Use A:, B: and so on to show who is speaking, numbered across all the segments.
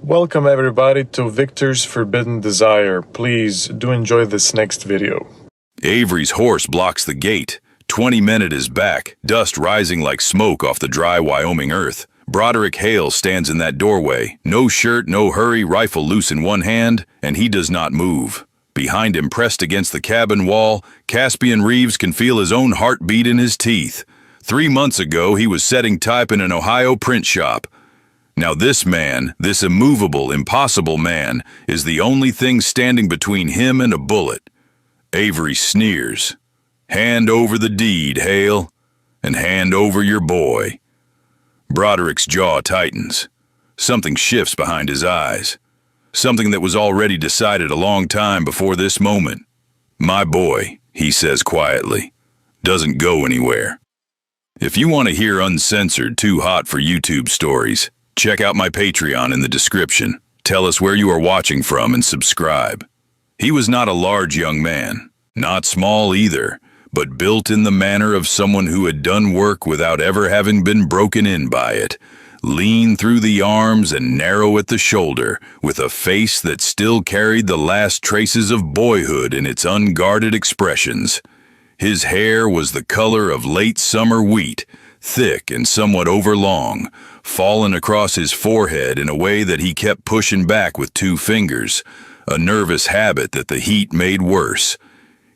A: Welcome everybody to Victor's Forbidden Desire. Please do enjoy this next video.
B: Avery's horse blocks the gate. 20 men at his back, dust rising like smoke off the dry Wyoming earth. Broderick Hale stands in that doorway. No shirt, no hurry, rifle loose in one hand, and he does not move. Behind him, pressed against the cabin wall, Caspian Reeves can feel his own heartbeat in his teeth. 3 months ago, he was setting type in an Ohio print shop. Now this man, this immovable, impossible man, is the only thing standing between him and a bullet. Avery sneers. Hand over the deed, Hale, and hand over your boy. Broderick's jaw tightens. Something shifts behind his eyes. Something that was already decided a long time before this moment. My boy, he says quietly, doesn't go anywhere. If you want to hear uncensored, too hot for YouTube stories, check out my Patreon in the description. Tell us where you are watching from and subscribe. He was not a large young man, not small either, but built in the manner of someone who had done work without ever having been broken in by it. Lean through the arms and narrow at the shoulder, with a face that still carried the last traces of boyhood in its unguarded expressions. His hair was the color of late summer wheat, thick and somewhat overlong, fallen across his forehead in a way that he kept pushing back with 2 fingers, a nervous habit that the heat made worse.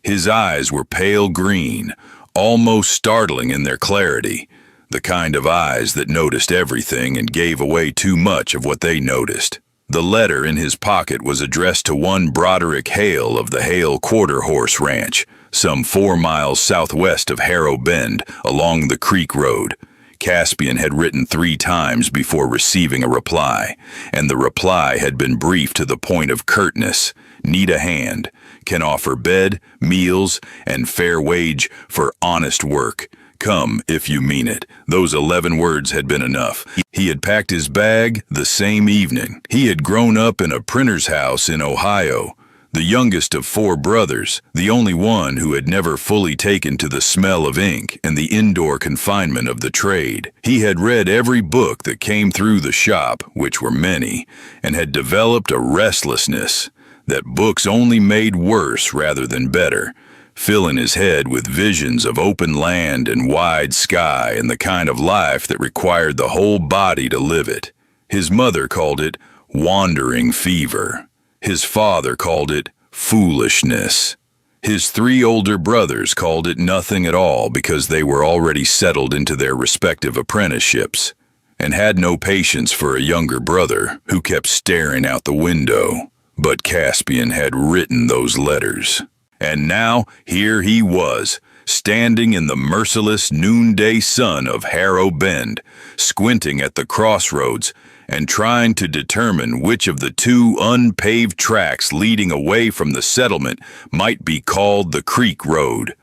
B: His eyes were pale green, almost startling in their clarity, the kind of eyes that noticed everything and gave away too much of what they noticed. The letter in his pocket was addressed to one Broderick Hale of the Hale Quarter Horse Ranch, some 4 miles southwest of Harrow Bend, along the Creek Road. Caspian had written 3 times before receiving a reply, and the reply had been brief to the point of curtness. Need a hand. Can offer bed, meals, and fair wage for honest work. Come, if you mean it. Those 11 words had been enough. He had packed his bag the same evening. He had grown up in a printer's house in Ohio, the youngest of 4 brothers, the only one who had never fully taken to the smell of ink and the indoor confinement of the trade. He had read every book that came through the shop, which were many, and had developed a restlessness that books only made worse rather than better, filling his head with visions of open land and wide sky and the kind of life that required the whole body to live it. His mother called it wandering fever. His father called it foolishness. His 3 older brothers called it nothing at all because they were already settled into their respective apprenticeships and had no patience for a younger brother who kept staring out the window. But Caspian had written those letters. And now, here he was, standing in the merciless noonday sun of Harrow Bend, squinting at the crossroads and trying to determine which of the 2 unpaved tracks leading away from the settlement might be called the Creek Road.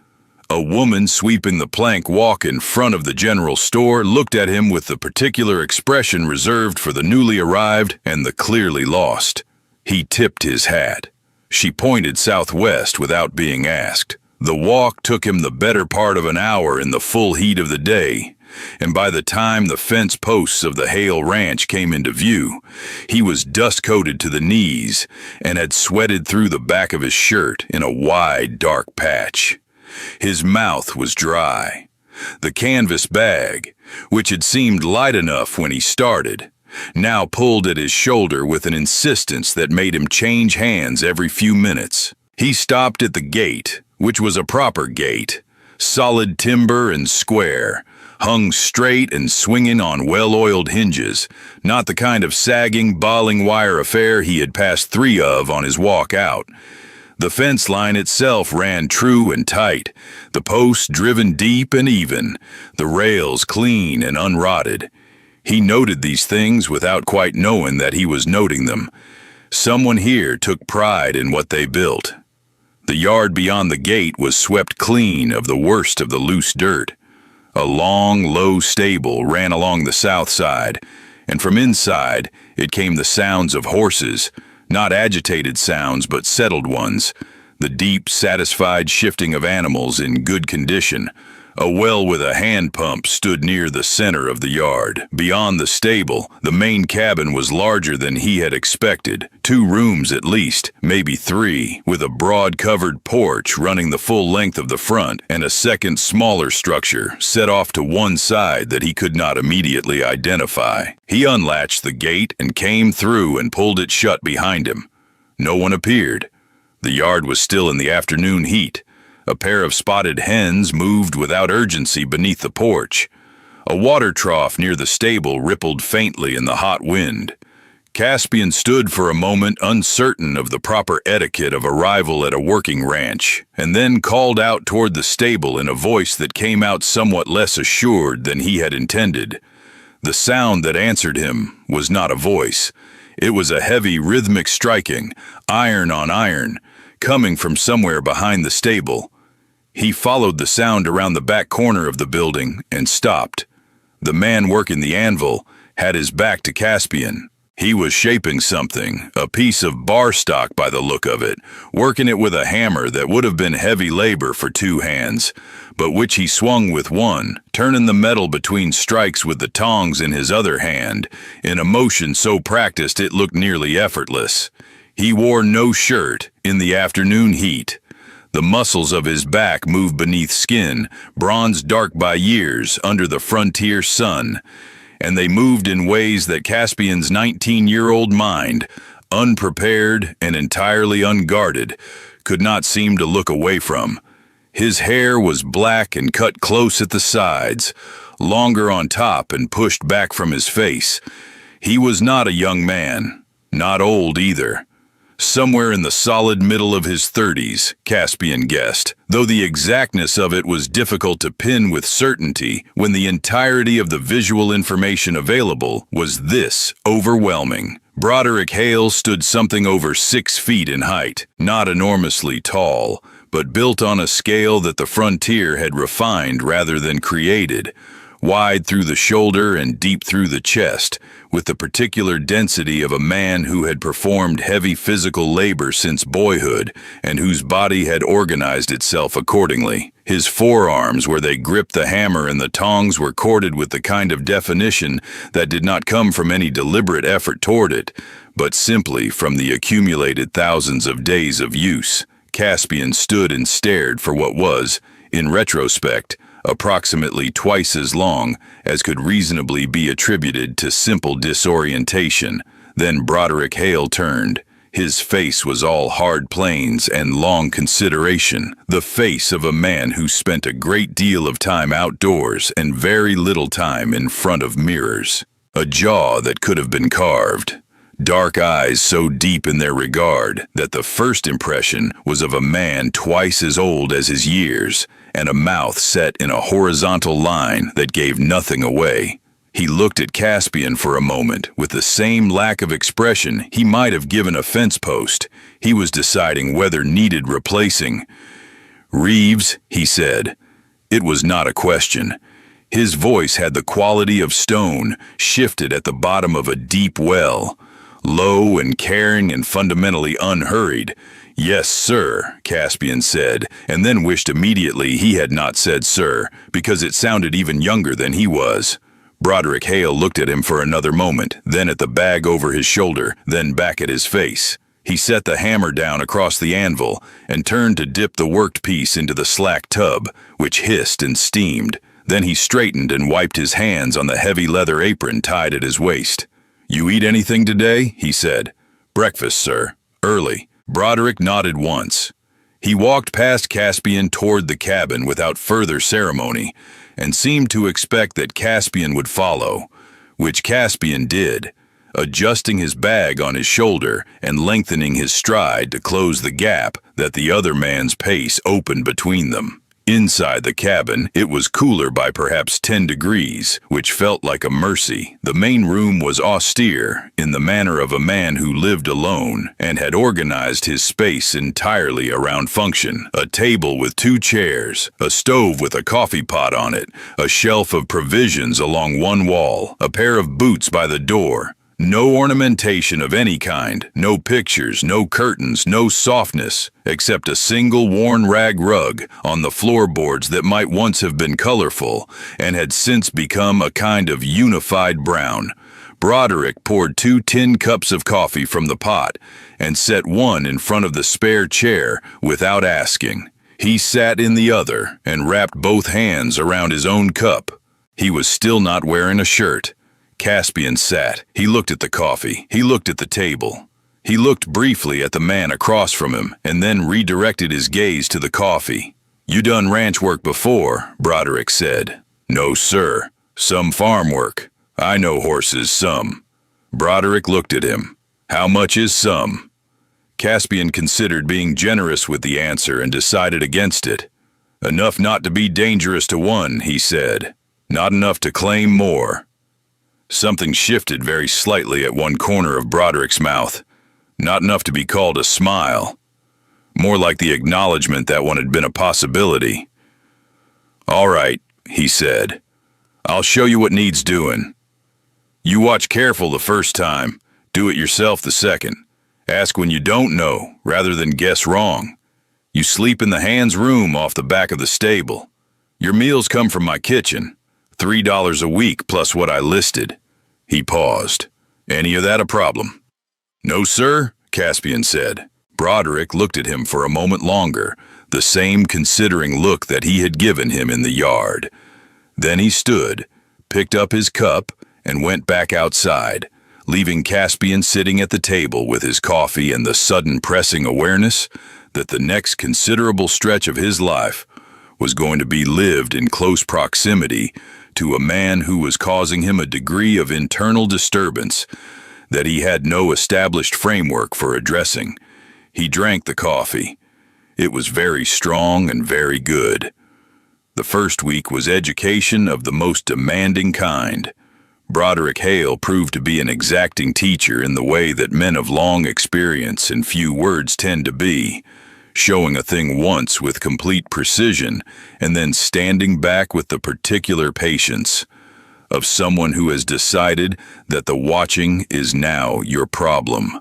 B: A woman sweeping the plank walk in front of the general store looked at him with the particular expression reserved for the newly arrived and the clearly lost. He tipped his hat. She pointed southwest without being asked. The walk took him the better part of an hour in the full heat of the day, and by the time the fence posts of the Hale Ranch came into view, he was dust-coated to the knees and had sweated through the back of his shirt in a wide, dark patch. His mouth was dry. The canvas bag, which had seemed light enough when he started, now pulled at his shoulder with an insistence that made him change hands every few minutes. He stopped at the gate, which was a proper gate, solid timber and square, hung straight and swinging on well-oiled hinges, not the kind of sagging, bawling wire affair he had passed 3 of on his walk out. The fence line itself ran true and tight, the posts driven deep and even, the rails clean and unrotted. He noted these things without quite knowing that he was noting them. Someone here took pride in what they built. The yard beyond the gate was swept clean of the worst of the loose dirt. A long, low stable ran along the south side, and from inside it came the sounds of horses, not agitated sounds but settled ones, the deep, satisfied shifting of animals in good condition, A well with a hand pump stood near the center of the yard. Beyond the stable, the main cabin was larger than he had expected. 2 rooms at least, maybe 3, with a broad covered porch running the full length of the front, and a second smaller structure set off to one side that he could not immediately identify. He unlatched the gate and came through and pulled it shut behind him. No one appeared. The yard was still in the afternoon heat. A pair of spotted hens moved without urgency beneath the porch. A water trough near the stable rippled faintly in the hot wind. Caspian stood for a moment uncertain of the proper etiquette of arrival at a working ranch, and then called out toward the stable in a voice that came out somewhat less assured than he had intended. The sound that answered him was not a voice. It was a heavy rhythmic striking, iron on iron, coming from somewhere behind the stable. He followed the sound around the back corner of the building and stopped. The man working the anvil had his back to Caspian. He was shaping something, a piece of bar stock by the look of it, working it with a hammer that would have been heavy labor for 2 hands, but which he swung with one, turning the metal between strikes with the tongs in his other hand, in a motion so practiced it looked nearly effortless. He wore no shirt in the afternoon heat. The muscles of his back moved beneath skin, bronzed dark by years under the frontier sun, and they moved in ways that Caspian's 19-year-old mind, unprepared and entirely unguarded, could not seem to look away from. His hair was black and cut close at the sides, longer on top and pushed back from his face. He was not a young man, not old either. Somewhere in the solid middle of his 30s, Caspian guessed, though the exactness of it was difficult to pin with certainty when the entirety of the visual information available was this overwhelming. Broderick Hale stood something over 6 feet in height, not enormously tall, but built on a scale that the frontier had refined rather than created, wide through the shoulder and deep through the chest, with the particular density of a man who had performed heavy physical labor since boyhood and whose body had organized itself accordingly. His forearms, where they gripped the hammer and the tongs, were corded with the kind of definition that did not come from any deliberate effort toward it, but simply from the accumulated thousands of days of use. Caspian stood and stared for what was, in retrospect, approximately twice as long as could reasonably be attributed to simple disorientation. Then Broderick Hale turned. His face was all hard planes and long consideration, the face of a man who spent a great deal of time outdoors and very little time in front of mirrors. A jaw that could have been carved. Dark eyes so deep in their regard that the first impression was of a man twice as old as his years, and a mouth set in a horizontal line that gave nothing away. He looked at Caspian for a moment with the same lack of expression he might have given a fence post. He was deciding whether needed replacing. "Reeves," he said. It was not a question. His voice had the quality of stone shifted at the bottom of a deep well. Low and caring and fundamentally unhurried. "Yes, sir," Caspian said, and then wished immediately he had not said sir, because it sounded even younger than he was. Broderick Hale looked at him for another moment, then at the bag over his shoulder, then back at his face. He set the hammer down across the anvil and turned to dip the worked piece into the slack tub, which hissed and steamed. Then he straightened and wiped his hands on the heavy leather apron tied at his waist. "You eat anything today?" he said. "Breakfast, sir. Early." Broderick nodded once. He walked past Caspian toward the cabin without further ceremony, and seemed to expect that Caspian would follow, which Caspian did, adjusting his bag on his shoulder and lengthening his stride to close the gap that the other man's pace opened between them. Inside the cabin, it was cooler by perhaps 10 degrees, which felt like a mercy. The main room was austere, in the manner of a man who lived alone, and had organized his space entirely around function. A table with 2 chairs, a stove with a coffee pot on it, a shelf of provisions along one wall, a pair of boots by the door. No ornamentation of any kind, no pictures, no curtains, no softness, except a single worn rag rug on the floorboards that might once have been colorful and had since become a kind of unified brown. Broderick poured 2 tin cups of coffee from the pot and set one in front of the spare chair without asking. He sat in the other and wrapped both hands around his own cup. He was still not wearing a shirt. Caspian sat. He looked at the coffee. He looked at the table. He looked briefly at the man across from him and then redirected his gaze to the coffee. "You done ranch work before," Broderick said. "No, sir. Some farm work. I know horses, some." Broderick looked at him. "How much is some?" Caspian considered being generous with the answer and decided against it. "Enough not to be dangerous to one," he said. "Not enough to claim more." Something shifted very slightly at one corner of Broderick's mouth. Not enough to be called a smile. More like the acknowledgement that one had been a possibility. "All right," he said. "I'll show you what needs doing. You watch careful the first time. Do it yourself the second. Ask when you don't know, rather than guess wrong. You sleep in the hands room off the back of the stable. Your meals come from my kitchen. $3 a week plus what I listed." He paused. "Any of that a problem?" "No, sir," Caspian said. Broderick looked at him for a moment longer, the same considering look that he had given him in the yard. Then he stood, picked up his cup, and went back outside, leaving Caspian sitting at the table with his coffee and the sudden pressing awareness that the next considerable stretch of his life was going to be lived in close proximity to a man who was causing him a degree of internal disturbance that he had no established framework for addressing. He drank the coffee. It was very strong and very good. The first week was education of the most demanding kind. Broderick Hale proved to be an exacting teacher in the way that men of long experience and few words tend to be, showing a thing once with complete precision and then standing back with the particular patience of someone who has decided that the watching is now your problem.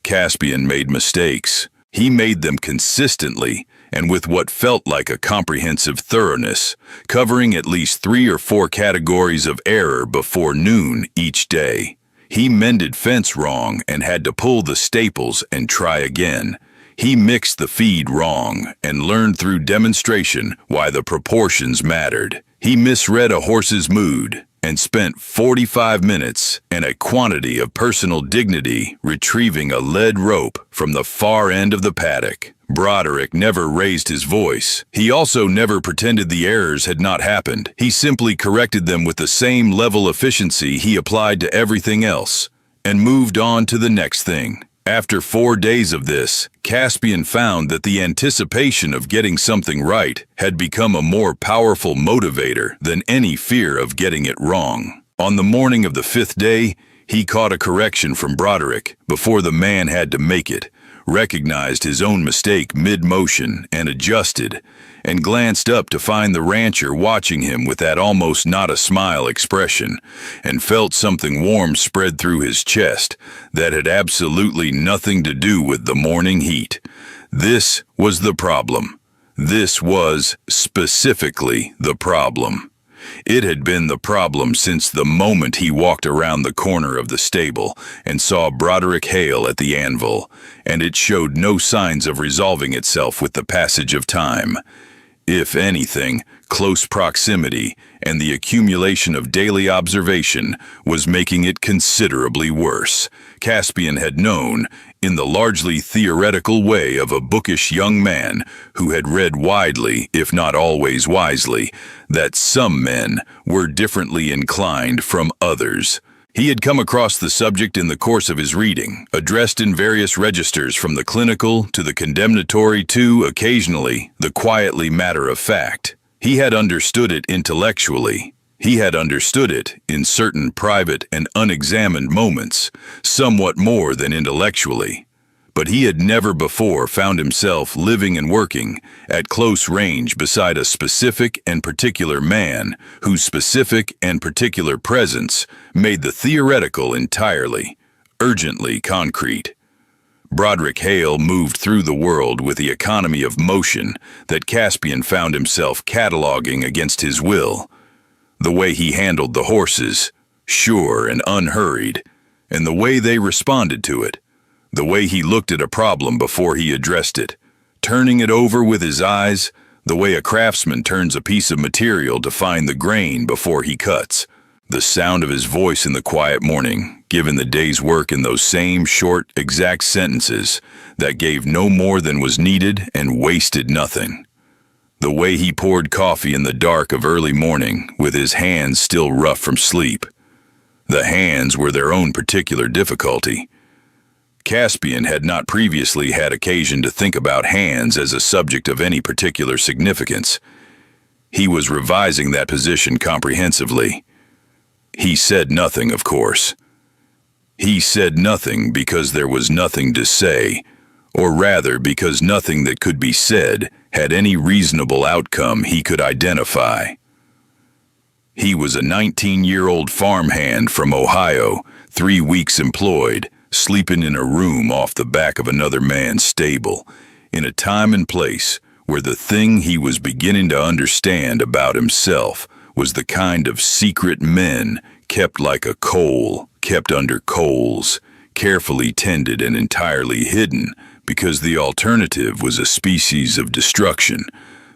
B: Caspian made mistakes. He made them consistently and with what felt like a comprehensive thoroughness, covering at least 3 or 4 categories of error before noon each day. He mended fence wrong and had to pull the staples and try again. He mixed the feed wrong and learned through demonstration why the proportions mattered. He misread a horse's mood and spent 45 minutes and a quantity of personal dignity retrieving a lead rope from the far end of the paddock. Broderick never raised his voice. He also never pretended the errors had not happened. He simply corrected them with the same level of efficiency he applied to everything else, and moved on to the next thing. After 4 days of this, Caspian found that the anticipation of getting something right had become a more powerful motivator than any fear of getting it wrong. On the morning of the 5th day, he caught a correction from Broderick before the man had to make it, recognized his own mistake mid-motion and adjusted, and glanced up to find the rancher watching him with that almost not a smile expression, and felt something warm spread through his chest that had absolutely nothing to do with the morning heat. This was the problem. This was specifically the problem. It had been the problem since the moment he walked around the corner of the stable and saw Broderick Hale at the anvil, and it showed no signs of resolving itself with the passage of time. If anything, close proximity and the accumulation of daily observation was making it considerably worse. Caspian had known, in the largely theoretical way of a bookish young man who had read widely, if not always wisely, that some men were differently inclined from others. He had come across the subject in the course of his reading, addressed in various registers from the clinical to the condemnatory to, occasionally, the quietly matter-of-fact. He had understood it intellectually. He had understood it in certain private and unexamined moments, somewhat more than intellectually. But he had never before found himself living and working at close range beside a specific and particular man whose specific and particular presence made the theoretical entirely. urgently concrete. Broderick Hale moved through the world with the economy of motion that Caspian found himself cataloging against his will. The way he handled the horses, sure and unhurried, and the way they responded to it. The way he looked at a problem before he addressed it, turning it over with his eyes, the way a craftsman turns a piece of material to find the grain before he cuts. The sound of his voice in the quiet morning, given the day's work in those same short, exact sentences that gave no more than was needed and wasted nothing. The way he poured coffee in the dark of early morning with his hands still rough from sleep. The hands were their own particular difficulty. Caspian had not previously had occasion to think about hands as a subject of any particular significance. He was revising that position comprehensively. He said nothing, of course. He said nothing because there was nothing to say, or rather because nothing that could be said had any reasonable outcome he could identify. He was a 19-year-old farmhand from Ohio, 3 weeks employed, sleeping in a room off the back of another man's stable, in a time and place where the thing he was beginning to understand about himself was the kind of secret men kept like a coal, kept under coals, carefully tended and entirely hidden, because the alternative was a species of destruction.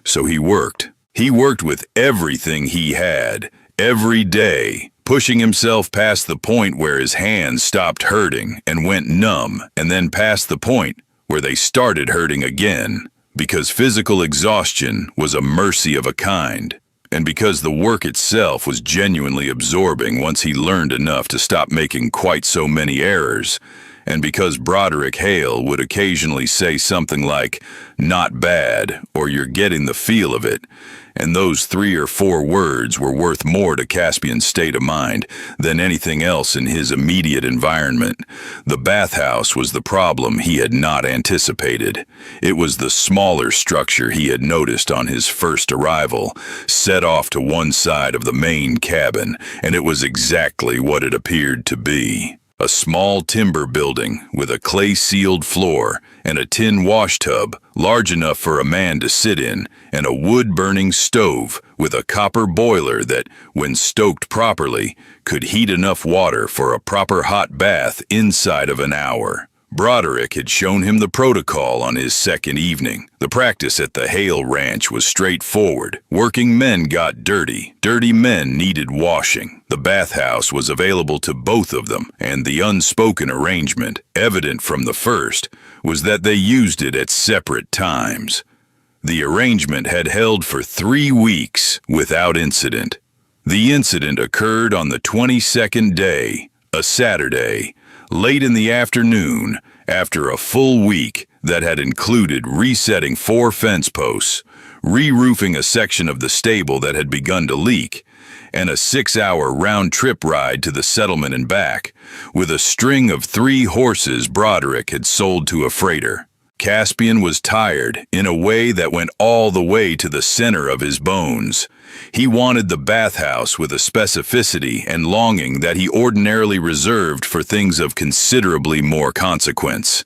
B: So he worked. He worked with everything he had, every day, pushing himself past the point where his hands stopped hurting and went numb, and then past the point where they started hurting again, because physical exhaustion was a mercy of a kind, and because the work itself was genuinely absorbing once he learned enough to stop making quite so many errors, and because Broderick Hale would occasionally say something like, "not bad," or "you're getting the feel of it," and those 3 or 4 words were worth more to Caspian's state of mind than anything else in his immediate environment. The bathhouse was the problem he had not anticipated. It was the smaller structure he had noticed on his first arrival, set off to one side of the main cabin, and it was exactly what it appeared to be. A small timber building with a clay-sealed floor and a tin washtub large enough for a man to sit in, and a wood-burning stove with a copper boiler that, when stoked properly, could heat enough water for a proper hot bath inside of an hour. Broderick had shown him the protocol on his second evening. The practice at the Hale Ranch was straightforward. Working men got dirty. Dirty men needed washing. The bathhouse was available to both of them, and the unspoken arrangement, evident from the first, was that they used it at separate times. The arrangement had held for 3 weeks without incident. The incident occurred on the 22nd day, a Saturday, late in the afternoon, after a full week that had included resetting 4 fence posts, re-roofing a section of the stable that had begun to leak, and a 6-hour round-trip ride to the settlement and back, with a string of 3 horses Broderick had sold to a freighter. Caspian was tired in a way that went all the way to the center of his bones. He wanted the bathhouse with a specificity and longing that he ordinarily reserved for things of considerably more consequence.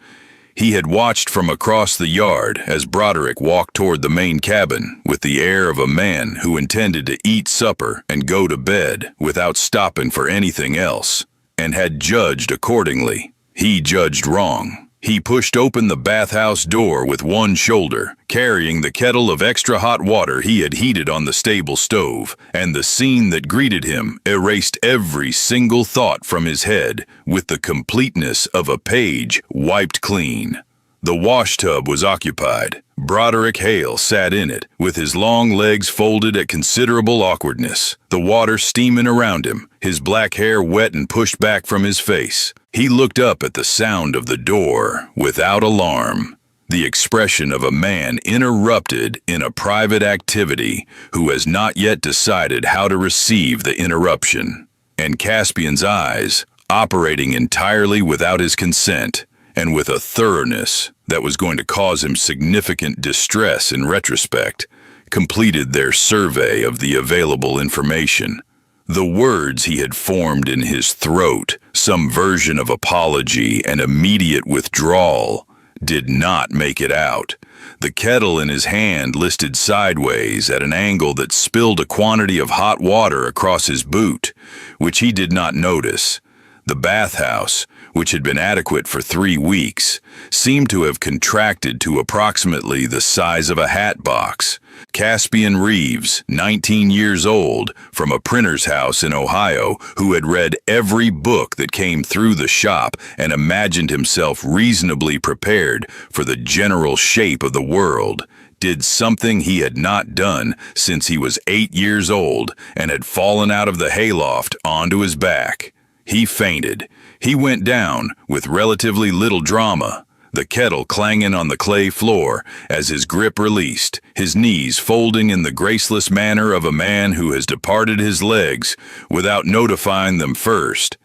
B: He had watched from across the yard as Broderick walked toward the main cabin with the air of a man who intended to eat supper and go to bed without stopping for anything else, and had judged accordingly. He judged wrong. He pushed open the bathhouse door with one shoulder, carrying the kettle of extra hot water he had heated on the stable stove, and the scene that greeted him erased every single thought from his head with the completeness of a page wiped clean. The washtub was occupied. Broderick Hale sat in it, with his long legs folded at considerable awkwardness, the water steaming around him, his black hair wet and pushed back from his face. He looked up at the sound of the door without alarm, the expression of a man interrupted in a private activity who has not yet decided how to receive the interruption, and Caspian's eyes, operating entirely without his consent, and with a thoroughness that was going to cause him significant distress in retrospect, completed their survey of the available information. The words he had formed in his throat, some version of apology and immediate withdrawal, did not make it out. The kettle in his hand listed sideways at an angle that spilled a quantity of hot water across his boot, which he did not notice. The bathhouse, which had been adequate for 3 weeks, seemed to have contracted to approximately the size of a hat box. Caspian Reeves, 19 years old, from a printer's house in Ohio, who had read every book that came through the shop and imagined himself reasonably prepared for the general shape of the world, did something he had not done since he was 8 years old and had fallen out of the hayloft onto his back. He fainted. He went down with relatively little drama, the kettle clanging on the clay floor as his grip released, his knees folding in the graceless manner of a man who has departed his legs without notifying them first,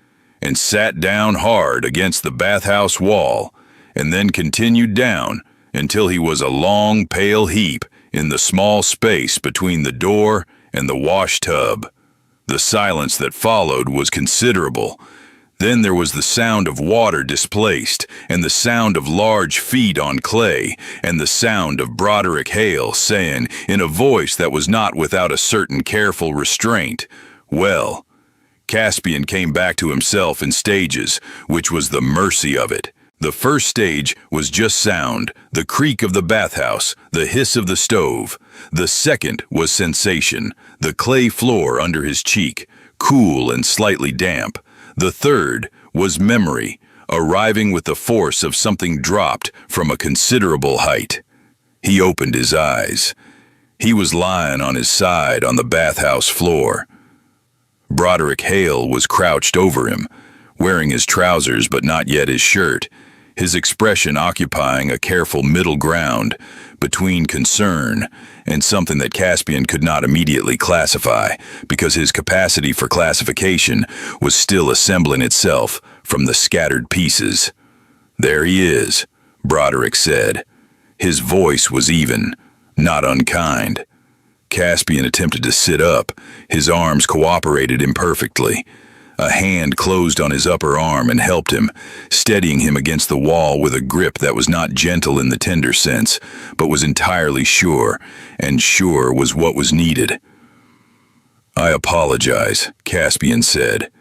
B: and sat down hard against the bathhouse wall, and then continued down until he was a long, pale heap in the small space between the door and the wash tub. The silence that followed was considerable. Then there was the sound of water displaced, and the sound of large feet on clay, and the sound of Broderick Hale saying, in a voice that was not without a certain careful restraint, "Well." Caspian came back to himself in stages, which was the mercy of it. The first stage was just sound, the creak of the bathhouse, the hiss of the stove. The second was sensation, the clay floor under his cheek, cool and slightly damp. The third was memory, arriving with the force of something dropped from a considerable height. He opened his eyes. He was lying on his side on the bathhouse floor. Broderick Hale was crouched over him, wearing his trousers but not yet his shirt, his expression occupying a careful middle ground between concern and something that Caspian could not immediately classify, because his capacity for classification was still assembling itself from the scattered pieces. "There he is," Broderick said. His voice was even, not unkind. Caspian attempted to sit up. His arms cooperated imperfectly. A hand closed on his upper arm and helped him, steadying him against the wall with a grip that was not gentle in the tender sense, but was entirely sure, and sure was what was needed. "I apologize," Caspian said.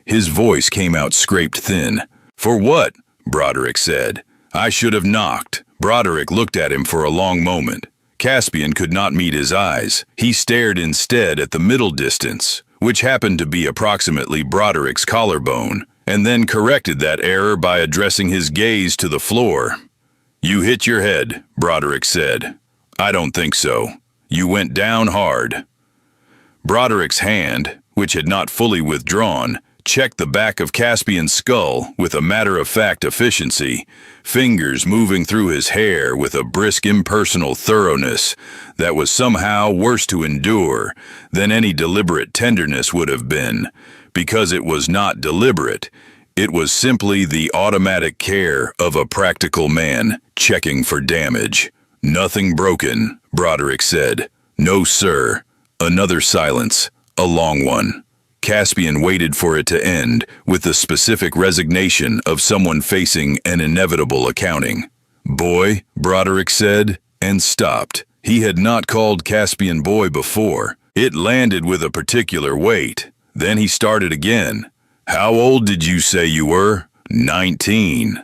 B: His voice came out scraped thin. "For what?" Broderick said. "I should have knocked." Broderick looked at him for a long moment. Caspian could not meet his eyes. He stared instead at the middle distance, which happened to be approximately Broderick's collarbone, and then corrected that error by addressing his gaze to the floor. "You hit your head," Broderick said. "I don't think so. You went down hard." Broderick's hand, which had not fully withdrawn, checked the back of Caspian's skull with a matter-of-fact efficiency, fingers moving through his hair with a brisk impersonal thoroughness that was somehow worse to endure than any deliberate tenderness would have been, because it was not deliberate. It was simply the automatic care of a practical man checking for damage. "Nothing broken," Broderick said. "No, sir." Another silence, a long one. Caspian waited for it to end with the specific resignation of someone facing an inevitable accounting. "Boy," Broderick said, and stopped. He had not called Caspian boy before. It landed with a particular weight. Then he started again. "How old did you say you were?" 19.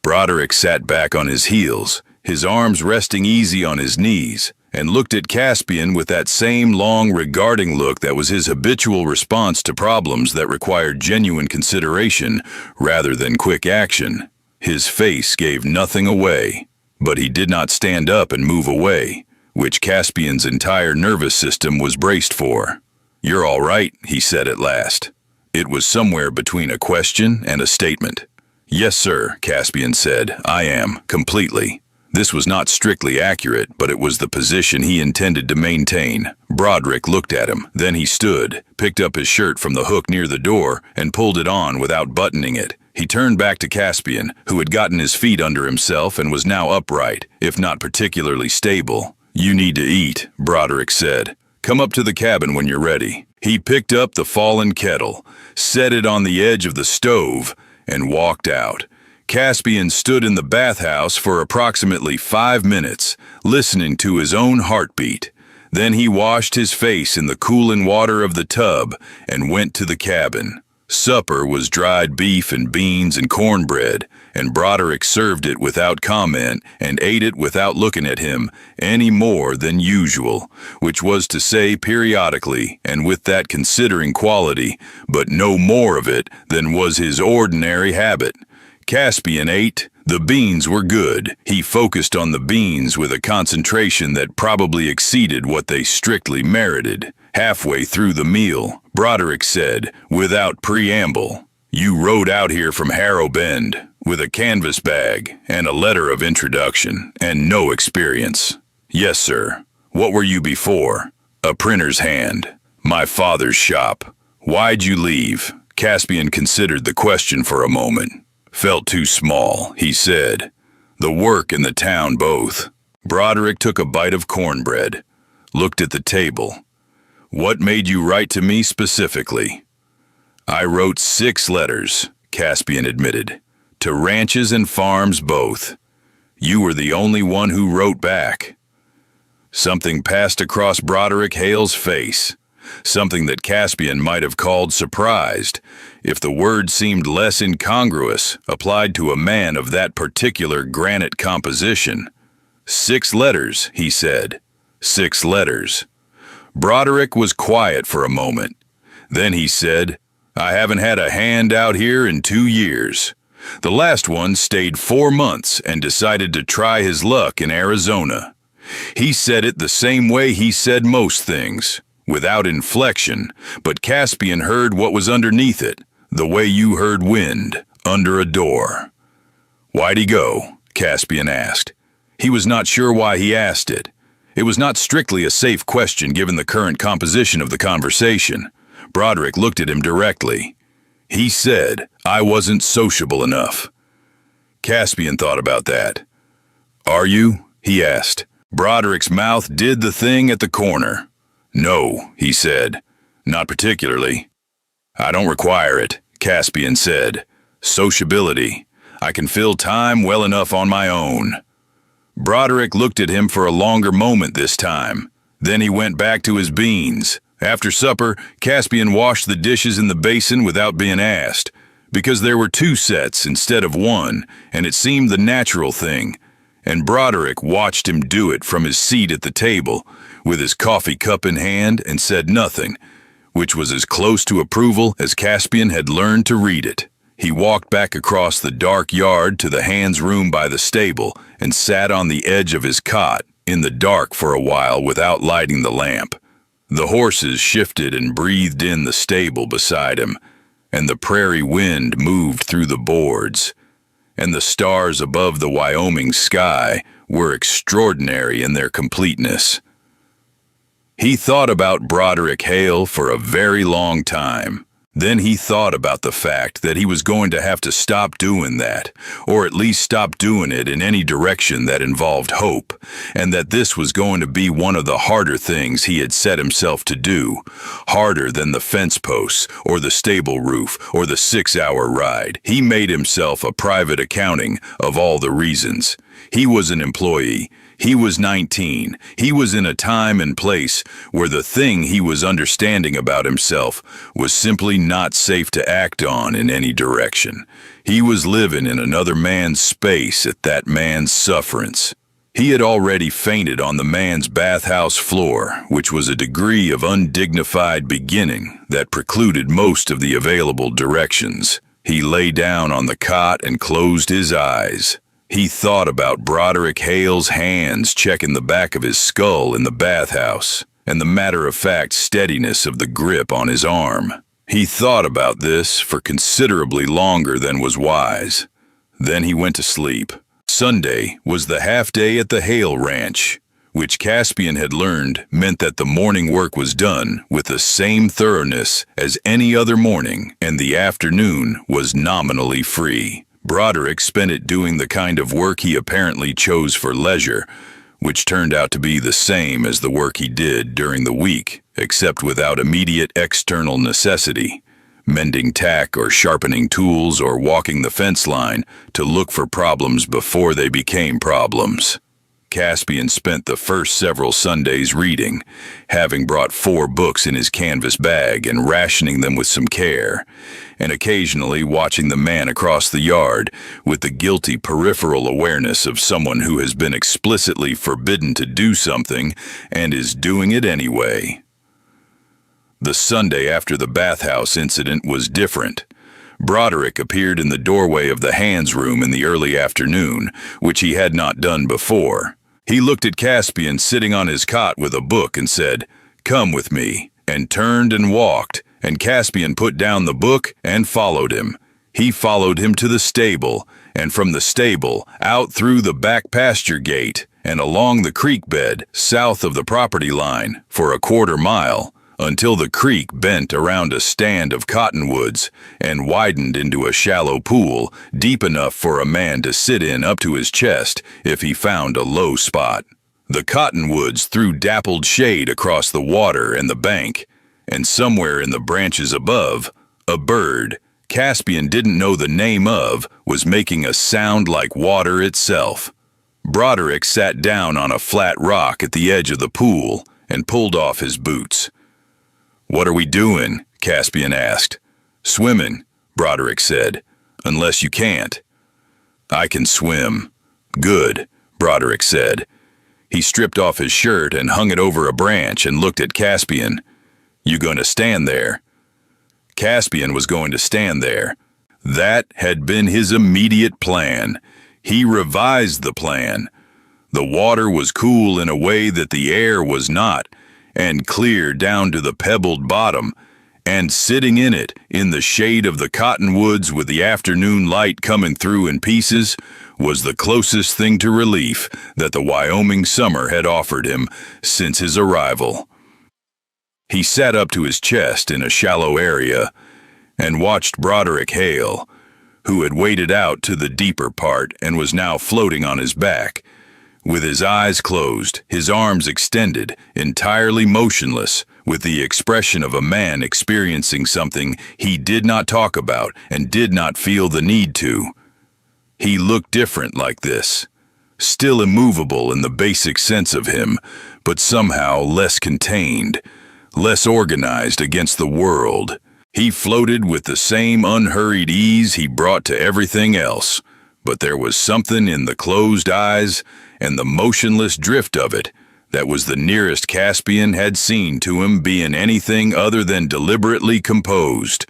B: Broderick sat back on his heels, his arms resting easy on his knees, and looked at Caspian with that same long, regarding look that was his habitual response to problems that required genuine consideration rather than quick action. His face gave nothing away, but he did not stand up and move away, which Caspian's entire nervous system was braced for. "You're all right," he said at last. It was somewhere between a question and a statement. "Yes, sir," Caspian said. "I am, completely." This was not strictly accurate, but it was the position he intended to maintain. Broderick looked at him. Then he stood, picked up his shirt from the hook near the door, and pulled it on without buttoning it. He turned back to Caspian, who had gotten his feet under himself and was now upright, if not particularly stable. "You need to eat," Broderick said. Come up to the cabin when you're ready." He picked up the fallen kettle, set it on the edge of the stove, and walked out. Caspian stood in the bathhouse for approximately 5 minutes, listening to his own heartbeat. Then he washed his face in the cooling water of the tub and went to the cabin. Supper was dried beef and beans and cornbread, and Broderick served it without comment and ate it without looking at him any more than usual, which was to say periodically and with that considering quality, but no more of it than was his ordinary habit. Caspian ate. The beans were good. He focused on the beans with a concentration that probably exceeded what they strictly merited. Halfway through the meal, Broderick said, without preamble, "You rode out here from Harrow Bend with a canvas bag and a letter of introduction and no experience." "Yes, sir." "What were you before?" "A printer's hand. My father's shop." "Why'd you leave?" Caspian considered the question for a moment. "Felt too small," he said. "The work and the town both." Broderick took a bite of cornbread, looked at the table. "What made you write to me specifically?" "I wrote 6 letters," Caspian admitted, "to ranches and farms both. You were the only one who wrote back." Something passed across Broderick Hale's face, something that Caspian might have called surprised, if the word seemed less incongruous applied to a man of that particular granite composition. "6 letters," he said. "6 letters." Broderick was quiet for a moment. Then he said, "I haven't had a hand out here in 2 years. The last one stayed 4 months and decided to try his luck in Arizona." He said it the same way he said most things, without inflection, but Caspian heard what was underneath it, the way you heard wind under a door. "Why'd he go?" Caspian asked. He was not sure why he asked it. It was not strictly a safe question given the current composition of the conversation. Broderick looked at him directly. He said, "I wasn't sociable enough." Caspian thought about that. "Are you?" he asked. Broderick's mouth did the thing at the corner. "No," he said. "Not particularly." "I don't require it," Caspian said. "Sociability. I can fill time well enough on my own." Broderick looked at him for a longer moment this time. Then he went back to his beans. After supper, Caspian washed the dishes in the basin without being asked, because there were 2 sets instead of 1, and it seemed the natural thing. And Broderick watched him do it from his seat at the table, with his coffee cup in hand, and said nothing, which was as close to approval as Caspian had learned to read it. He walked back across the dark yard to the hands' room by the stable and sat on the edge of his cot in the dark for a while without lighting the lamp. The horses shifted and breathed in the stable beside him, and the prairie wind moved through the boards, and the stars above the Wyoming sky were extraordinary in their completeness. He thought about Broderick Hale for a very long time. Then he thought about the fact that he was going to have to stop doing that, or at least stop doing it in any direction that involved hope, and that this was going to be one of the harder things he had set himself to do, harder than the fence posts, or the stable roof, or the 6-hour ride. He made himself a private accounting of all the reasons. He was an employee. He was 19. He was in a time and place where the thing he was understanding about himself was simply not safe to act on in any direction. He was living in another man's space at that man's sufferance. He had already fainted on the man's bathhouse floor, which was a degree of undignified beginning that precluded most of the available directions. He lay down on the cot and closed his eyes. He thought about Broderick Hale's hands checking the back of his skull in the bathhouse, and the matter-of-fact steadiness of the grip on his arm. He thought about this for considerably longer than was wise. Then he went to sleep. Sunday was the half-day at the Hale Ranch, which Caspian had learned meant that the morning work was done with the same thoroughness as any other morning, and the afternoon was nominally free. Broderick spent it doing the kind of work he apparently chose for leisure, which turned out to be the same as the work he did during the week, except without immediate external necessity, mending tack or sharpening tools or walking the fence line to look for problems before they became problems. Caspian spent the first several Sundays reading, having brought 4 books in his canvas bag and rationing them with some care, and occasionally watching the man across the yard with the guilty peripheral awareness of someone who has been explicitly forbidden to do something and is doing it anyway. The Sunday after the bathhouse incident was different. Broderick appeared in the doorway of the hands room in the early afternoon, which he had not done before. He looked at Caspian sitting on his cot with a book and said, "Come with me," and turned and walked, and Caspian put down the book and followed him. He followed him to the stable, and from the stable, out through the back pasture gate, and along the creek bed south of the property line for a quarter mile, until the creek bent around a stand of cottonwoods and widened into a shallow pool deep enough for a man to sit in up to his chest if he found a low spot. The cottonwoods threw dappled shade across the water and the bank, and somewhere in the branches above, a bird, Caspian didn't know the name of, was making a sound like water itself. Broderick sat down on a flat rock at the edge of the pool and pulled off his boots. "What are we doing?" Caspian asked. "Swimming," Broderick said, "unless you can't." "I can swim." "Good," Broderick said. He stripped off his shirt and hung it over a branch and looked at Caspian. "You going to stand there?" Caspian was going to stand there. That had been his immediate plan. He revised the plan. The water was cool in a way that the air was not, and clear down to the pebbled bottom, and sitting in it, in the shade of the cottonwoods with the afternoon light coming through in pieces, was the closest thing to relief that the Wyoming summer had offered him since his arrival. He sat up to his chest in a shallow area and watched Broderick Hale, who had waded out to the deeper part and was now floating on his back, with his eyes closed, his arms extended, entirely motionless, with the expression of a man experiencing something he did not talk about and did not feel the need to. He looked different like this, still immovable in the basic sense of him, but somehow less contained, less organized against the world. He floated with the same unhurried ease he brought to everything else, but there was something in the closed eyes and the motionless drift of it that was the nearest Caspian had seen to him being anything other than deliberately composed.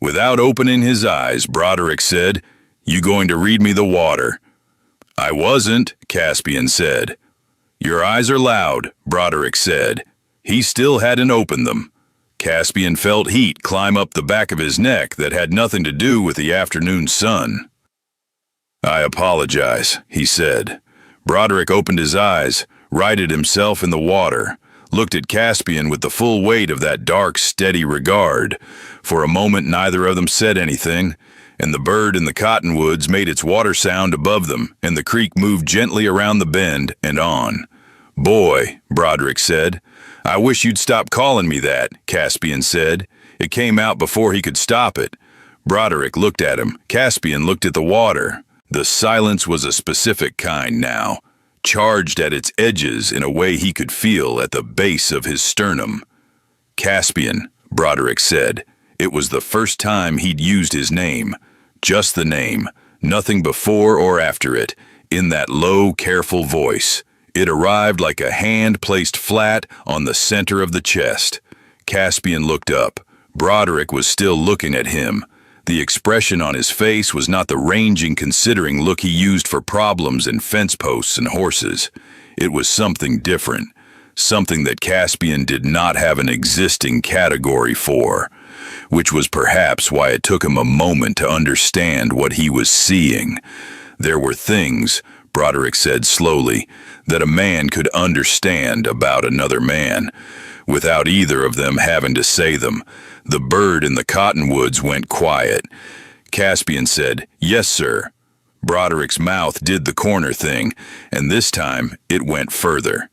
B: Without opening his eyes, Broderick said, "You going to read me the water?" "I wasn't," Caspian said. "Your eyes are loud," Broderick said. He still hadn't opened them. Caspian felt heat climb up the back of his neck that had nothing to do with the afternoon sun. "I apologize," he said. Broderick opened his eyes, righted himself in the water, looked at Caspian with the full weight of that dark, steady regard. For a moment neither of them said anything, and the bird in the cottonwoods made its water sound above them, and the creek moved gently around the bend and on. "Boy," Broderick said. "I wish you'd stop calling me that," Caspian said. It came out before he could stop it. Broderick looked at him. Caspian looked at the water. The silence was a specific kind now, charged at its edges in a way he could feel at the base of his sternum. "Caspian," Broderick said. It was the first time he'd used his name, just the name, nothing before or after it, in that low, careful voice. It arrived like a hand placed flat on the center of the chest. Caspian looked up. Broderick was still looking at him. The expression on his face was not the ranging, considering look he used for problems and fence posts and horses. It was something different, something that Caspian did not have an existing category for, which was perhaps why it took him a moment to understand what he was seeing. There were things, Broderick said slowly, that a man could understand about another man, without either of them having to say them. The bird in the cottonwoods went quiet. Caspian said, "Yes, sir." Broderick's mouth did the corner thing, and this time it went further.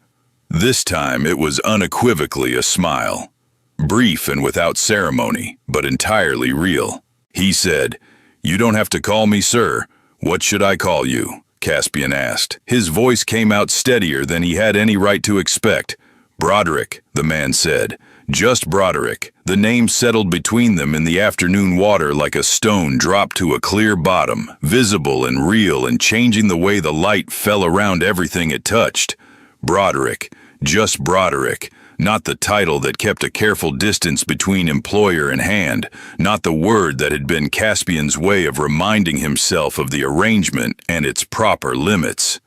B: This time it was unequivocally a smile. Brief and without ceremony, but entirely real. He said, "You don't have to call me sir. What should I call you?" Caspian asked. His voice came out steadier than he had any right to expect. "Broderick," the man said. Just Broderick. The name settled between them in the afternoon water like a stone dropped to a clear bottom, visible and real and changing the way the light fell around everything it touched. Broderick. Just Broderick. Not the title that kept a careful distance between employer and hand, not the word that had been Caspian's way of reminding himself of the arrangement and its proper limits.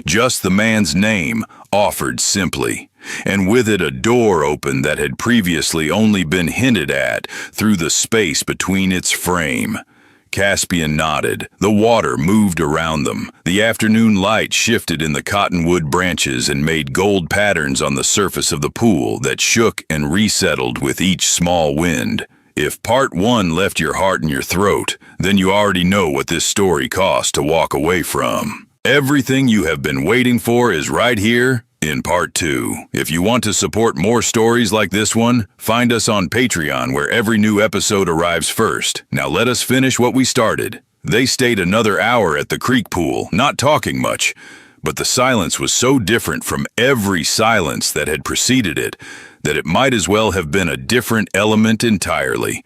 B: Just the man's name, offered simply, and with it a door open that had previously only been hinted at through the space between its frame. Caspian nodded. The water moved around them. The afternoon light shifted in the cottonwood branches and made gold patterns on the surface of the pool that shook and resettled with each small wind. If part one left your heart in your throat, then you already know what this story cost to walk away from. Everything you have been waiting for is right here in part 2. If you want to support more stories like this one, find us on Patreon where every new episode arrives first. Now let us finish what we started. They stayed another hour at the creek pool, not talking much, but the silence was so different from every silence that had preceded it that it might as well have been a different element entirely.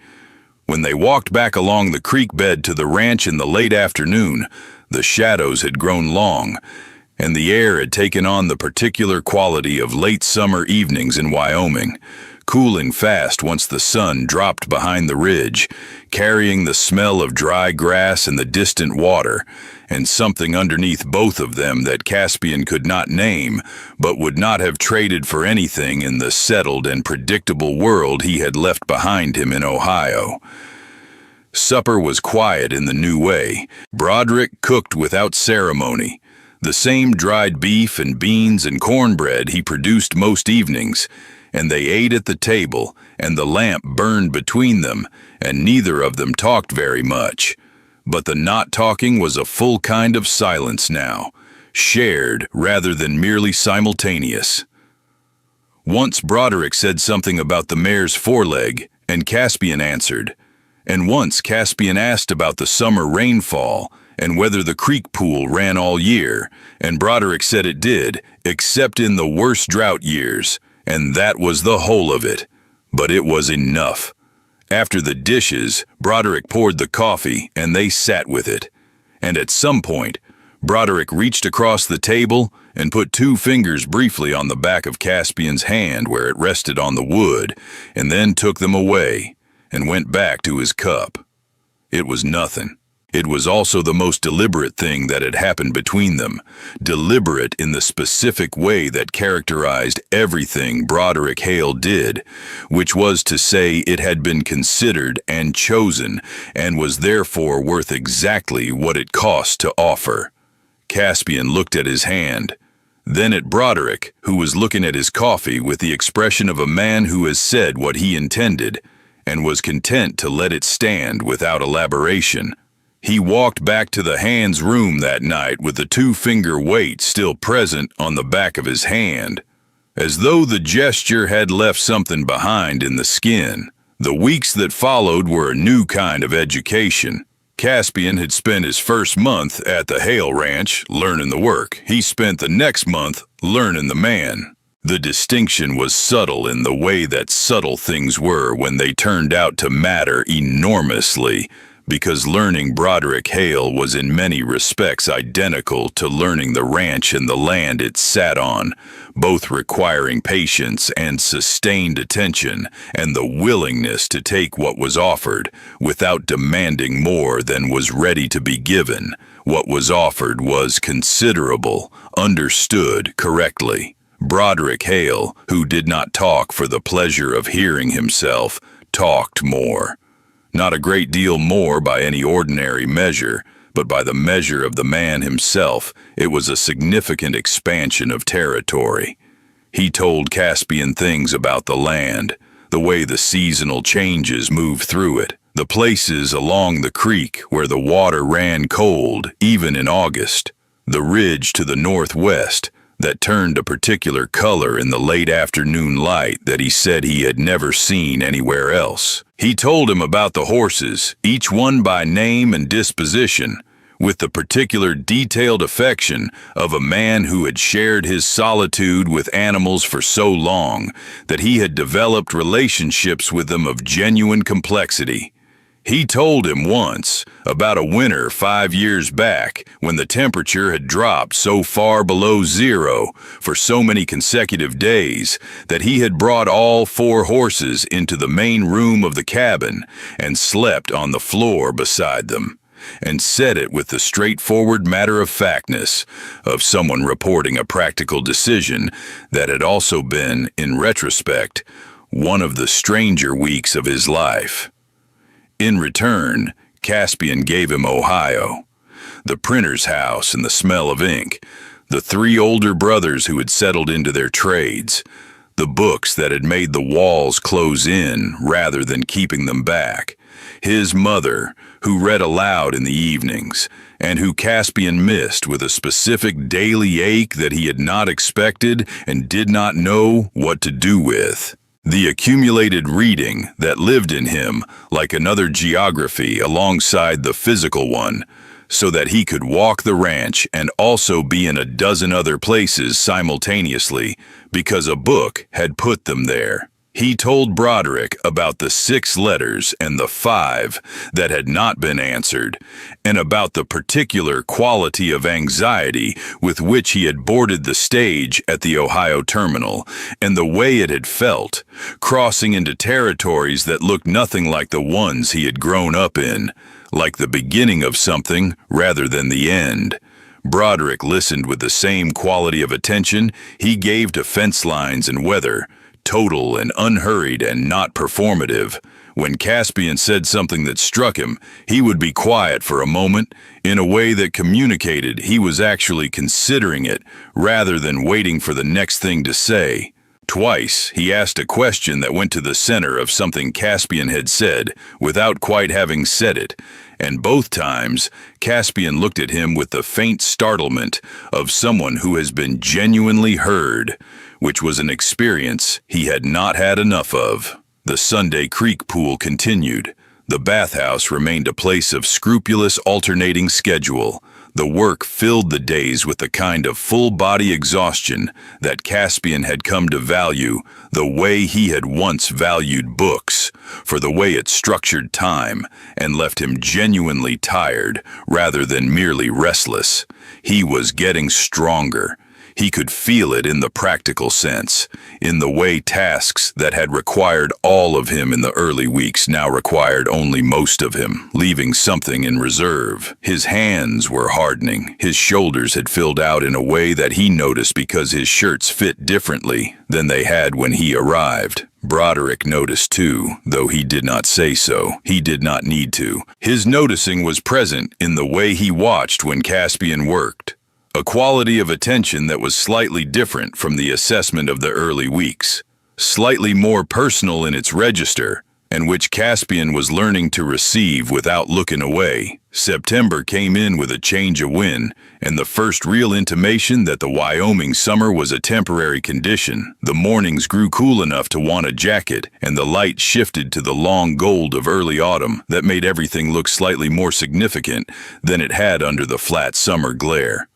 B: When they walked back along the creek bed to the ranch in the late afternoon, the shadows had grown long, and the air had taken on the particular quality of late summer evenings in Wyoming, cooling fast once the sun dropped behind the ridge, carrying the smell of dry grass and the distant water, and something underneath both of them that Caspian could not name, but would not have traded for anything in the settled and predictable world he had left behind him in Ohio. Supper was quiet in the new way. Broderick cooked without ceremony. The same dried beef and beans and cornbread he produced most evenings, and they ate at the table, and the lamp burned between them, and neither of them talked very much. But the not talking was a full kind of silence now, shared rather than merely simultaneous. Once Broderick said something about the mare's foreleg, and Caspian answered. And once Caspian asked about the summer rainfall, and whether the creek pool ran all year, and Broderick said it did, except in the worst drought years, and that was the whole of it. But it was enough. After the dishes, Broderick poured the coffee, and they sat with it. And at some point, Broderick reached across the table and put 2 fingers briefly on the back of Caspian's hand where it rested on the wood, and then took them away, and went back to his cup. It was nothing. It was also the most deliberate thing that had happened between them, deliberate in the specific way that characterized everything Broderick Hale did, which was to say it had been considered and chosen, and was therefore worth exactly what it cost to offer. Caspian looked at his hand, then at Broderick, who was looking at his coffee with the expression of a man who has said what he intended, and was content to let it stand without elaboration. He walked back to the hand's room that night with the 2-finger weight still present on the back of his hand, as though the gesture had left something behind in the skin. The weeks that followed were a new kind of education. Caspian had spent his first month at the Hale Ranch learning the work. He spent the next month learning the man. The distinction was subtle in the way that subtle things were when they turned out to matter enormously, because learning Broderick Hale was in many respects identical to learning the ranch and the land it sat on, both requiring patience and sustained attention and the willingness to take what was offered without demanding more than was ready to be given. What was offered was considerable, understood correctly. Broderick Hale, who did not talk for the pleasure of hearing himself, talked more. Not a great deal more by any ordinary measure, but by the measure of the man himself, it was a significant expansion of territory. He told Caspian things about the land, the way the seasonal changes moved through it, The places along the creek where the water ran cold, even in August. The ridge to the northwest that turned a particular color in the late afternoon light that he said he had never seen anywhere else. He told him about the horses, each one by name and disposition, with the particular detailed affection of a man who had shared his solitude with animals for so long that he had developed relationships with them of genuine complexity. He told him once about a winter 5 years back when the temperature had dropped so far below zero for so many consecutive days that he had brought all 4 horses into the main room of the cabin and slept on the floor beside them, and said it with the straightforward matter-of-factness of someone reporting a practical decision that had also been, in retrospect, one of the stranger weeks of his life. In return, Caspian gave him Ohio, the printer's house and the smell of ink, the 3 older brothers who had settled into their trades, the books that had made the walls close in rather than keeping them back, his mother, who read aloud in the evenings, and who Caspian missed with a specific daily ache that he had not expected and did not know what to do with. The accumulated reading that lived in him like another geography alongside the physical one, so that he could walk the ranch and also be in a dozen other places simultaneously because a book had put them there. He told Broderick about the 6 letters and the 5 that had not been answered, and about the particular quality of anxiety with which he had boarded the stage at the Ohio terminal, and the way it had felt, crossing into territories that looked nothing like the ones he had grown up in, like the beginning of something rather than the end. Broderick listened with the same quality of attention he gave to fence lines and weather, total and unhurried and not performative. When Caspian said something that struck him, he would be quiet for a moment in a way that communicated he was actually considering it rather than waiting for the next thing to say. Twice, he asked a question that went to the center of something Caspian had said without quite having said it, and both times, Caspian looked at him with the faint startlement of someone who has been genuinely heard, which was an experience he had not had enough of. The Sunday Creek pool continued. The bathhouse remained a place of scrupulous alternating schedule. The work filled the days with the kind of full-body exhaustion that Caspian had come to value the way he had once valued books, for the way it structured time and left him genuinely tired rather than merely restless. He was getting stronger. He could feel it in the practical sense, in the way tasks that had required all of him in the early weeks now required only most of him, leaving something in reserve. His hands were hardening. His shoulders had filled out in a way that he noticed because his shirts fit differently than they had when he arrived. Broderick noticed too, though he did not say so. He did not need to. His noticing was present in the way he watched when Caspian worked. A quality of attention that was slightly different from the assessment of the early weeks, slightly more personal in its register, and which Caspian was learning to receive without looking away. September came in with a change of wind, and the first real intimation that the Wyoming summer was a temporary condition. The mornings grew cool enough to want a jacket, and the light shifted to the long gold of early autumn that made everything look slightly more significant than it had under the flat summer glare.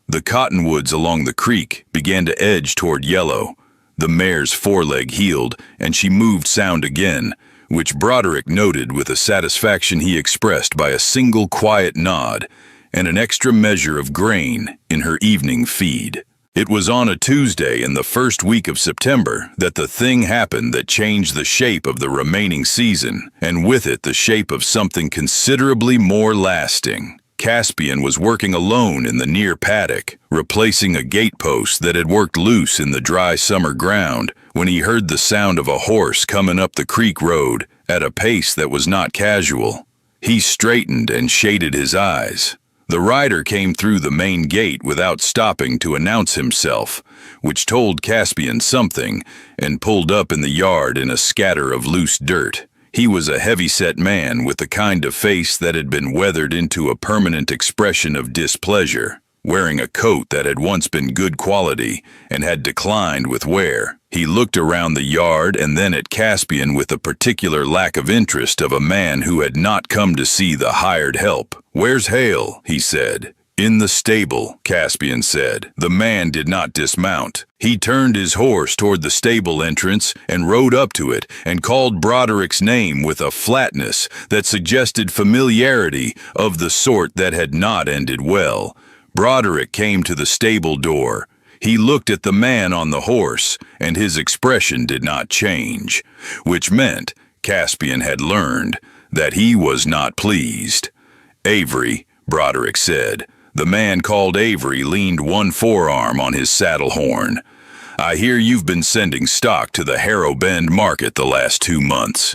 B: The cottonwoods along the creek began to edge toward yellow. The mare's foreleg healed, and she moved sound again, which Broderick noted with a satisfaction he expressed by a single quiet nod and an extra measure of grain in her evening feed. It was on a Tuesday in the first week of September that the thing happened that changed the shape of the remaining season, and with it the shape of something considerably more lasting. Caspian was working alone in the near paddock, replacing a gatepost that had worked loose in the dry summer ground, when he heard the sound of a horse coming up the creek road at a pace that was not casual. He straightened and shaded his eyes. The rider came through the main gate without stopping to announce himself, which told Caspian something, and pulled up in the yard in a scatter of loose dirt. He was a heavy-set man with the kind of face that had been weathered into a permanent expression of displeasure, wearing a coat that had once been good quality and had declined with wear. He looked around the yard and then at Caspian with a particular lack of interest of a man who had not come to see the hired help. "Where's Hale?" he said. "In the stable," Caspian said. The man did not dismount. He turned his horse toward the stable entrance and rode up to it and called Broderick's name with a flatness that suggested familiarity of the sort that had not ended well. Broderick came to the stable door. He looked at the man on the horse, and his expression did not change, which meant, Caspian had learned, that he was not pleased. "Avery," Broderick said. The man called Avery leaned one forearm on his saddle horn. "I hear you've been sending stock to the Harrow Bend market the last 2 months."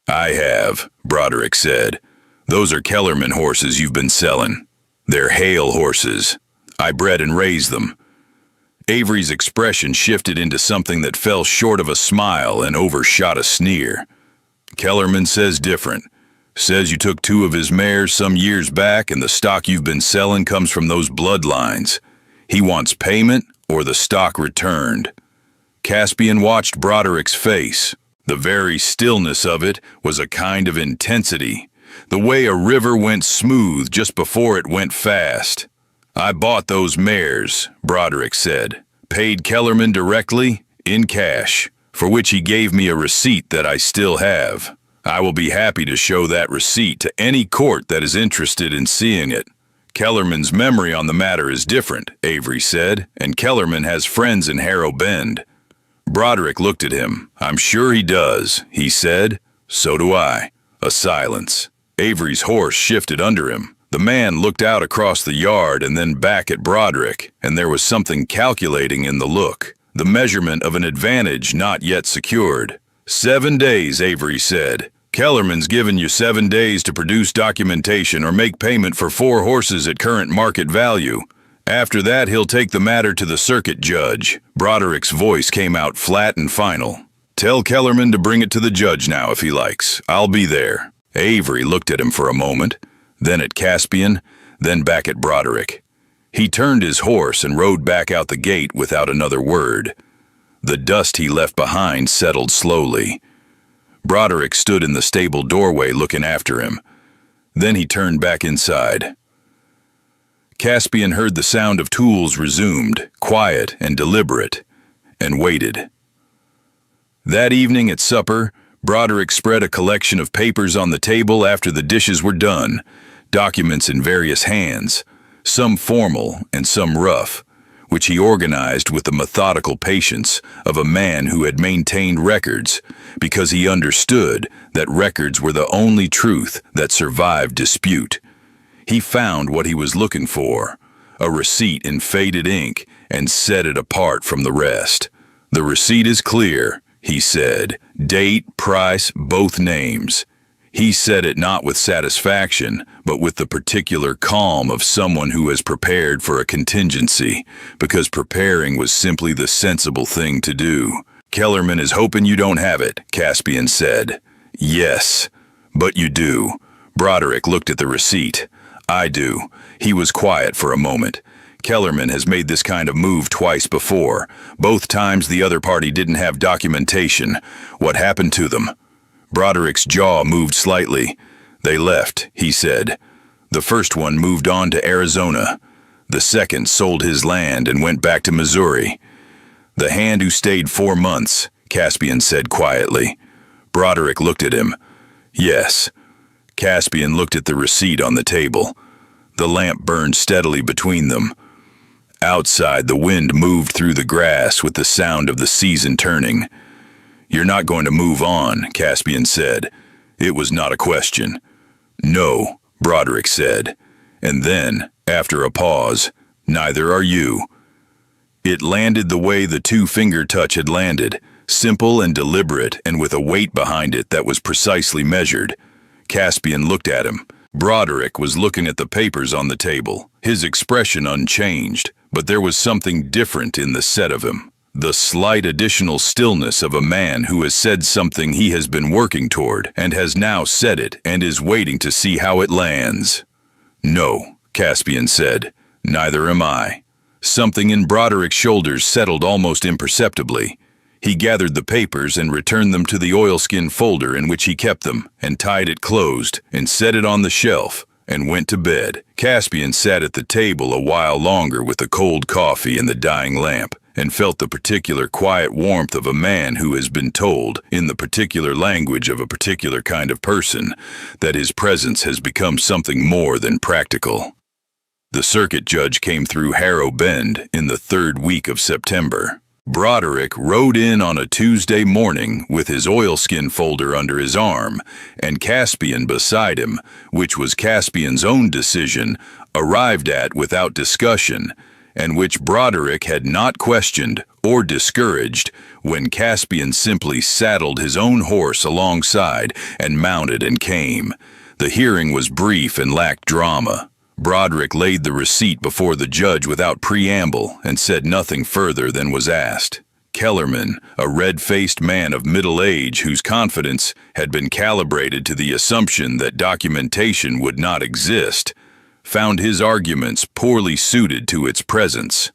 B: "I have," Broderick said. "Those are Kellerman horses you've been selling. They're Hale horses. I bred and raised them." Avery's expression shifted into something that fell short of a smile and overshot a sneer. "Kellerman says different. Says you took 2 of his mares some years back and the stock you've been selling comes from those bloodlines. He wants payment or the stock returned." Caspian watched Broderick's face. The very stillness of it was a kind of intensity, the way a river went smooth just before it went fast. "I bought those mares," Broderick said. "Paid Kellerman directly, in cash, for which he gave me a receipt that I still have. I will be happy to show that receipt to any court that is interested in seeing it." "Kellerman's memory on the matter is different," Avery said, "and Kellerman has friends in Harrow Bend." Broderick looked at him. "I'm sure he does," he said. "So do I." A silence. Avery's horse shifted under him. The man looked out across the yard and then back at Broderick, and there was something calculating in the look, the measurement of an advantage not yet secured. "7 days, Avery said. Kellerman's given you 7 days to produce documentation or make payment for 4 horses at current market value. After that, he'll take the matter to the circuit judge." Broderick's voice came out flat and final. "Tell Kellerman to bring it to the judge now if he likes. I'll be there." Avery looked at him for a moment, then at Caspian, then back at Broderick. He turned his horse and rode back out the gate without another word. The dust he left behind settled slowly. Broderick stood in the stable doorway looking after him. Then he turned back inside. Caspian heard the sound of tools resumed, quiet and deliberate, and waited. That evening at supper, Broderick spread a collection of papers on the table after the dishes were done, documents in various hands, some formal and some rough, which he organized with the methodical patience of a man who had maintained records because he understood that records were the only truth that survived dispute. He found what he was looking for, a receipt in faded ink, and set it apart from the rest. "The receipt is clear," he said. "Date, price, both names." He said it not with satisfaction, but with the particular calm of someone who has prepared for a contingency, because preparing was simply the sensible thing to do. "Kellerman is hoping you don't have it," Caspian said. "Yes, but you do." Broderick looked at the receipt. "I do." He was quiet for a moment. "Kellerman has made this kind of move twice before. Both times the other party didn't have documentation. What happened to them?" Broderick's jaw moved slightly. "They left," he said. "The first one moved on to Arizona. The second sold his land and went back to Missouri." "The hand who stayed 4 months," Caspian said quietly. Broderick looked at him. "Yes." Caspian looked at the receipt on the table. The lamp burned steadily between them. Outside, the wind moved through the grass with the sound of the season turning. "You're not going to move on," Caspian said. It was not a question. "No," Broderick said. And then, after a pause, "Neither are you." It landed the way the 2-finger touch had landed, simple and deliberate and with a weight behind it that was precisely measured. Caspian looked at him. Broderick was looking at the papers on the table, his expression unchanged, but there was something different in the set of him. The slight additional stillness of a man who has said something he has been working toward and has now said it and is waiting to see how it lands. "No," Caspian said. "Neither am I." Something in Broderick's shoulders settled almost imperceptibly. He gathered the papers and returned them to the oilskin folder in which he kept them, and tied it closed, and set it on the shelf, and went to bed. Caspian sat at the table a while longer with the cold coffee and the dying lamp, and felt the particular quiet warmth of a man who has been told, in the particular language of a particular kind of person, that his presence has become something more than practical. The circuit judge came through Harrow Bend in the 3rd week of September. Broderick rode in on a Tuesday morning with his oilskin folder under his arm, and Caspian beside him, which was Caspian's own decision, arrived at without discussion, and which Broderick had not questioned or discouraged when Caspian simply saddled his own horse alongside and mounted and came. The hearing was brief and lacked drama. Broderick laid the receipt before the judge without preamble and said nothing further than was asked. Kellerman, a red-faced man of middle age whose confidence had been calibrated to the assumption that documentation would not exist, found his arguments poorly suited to its presence.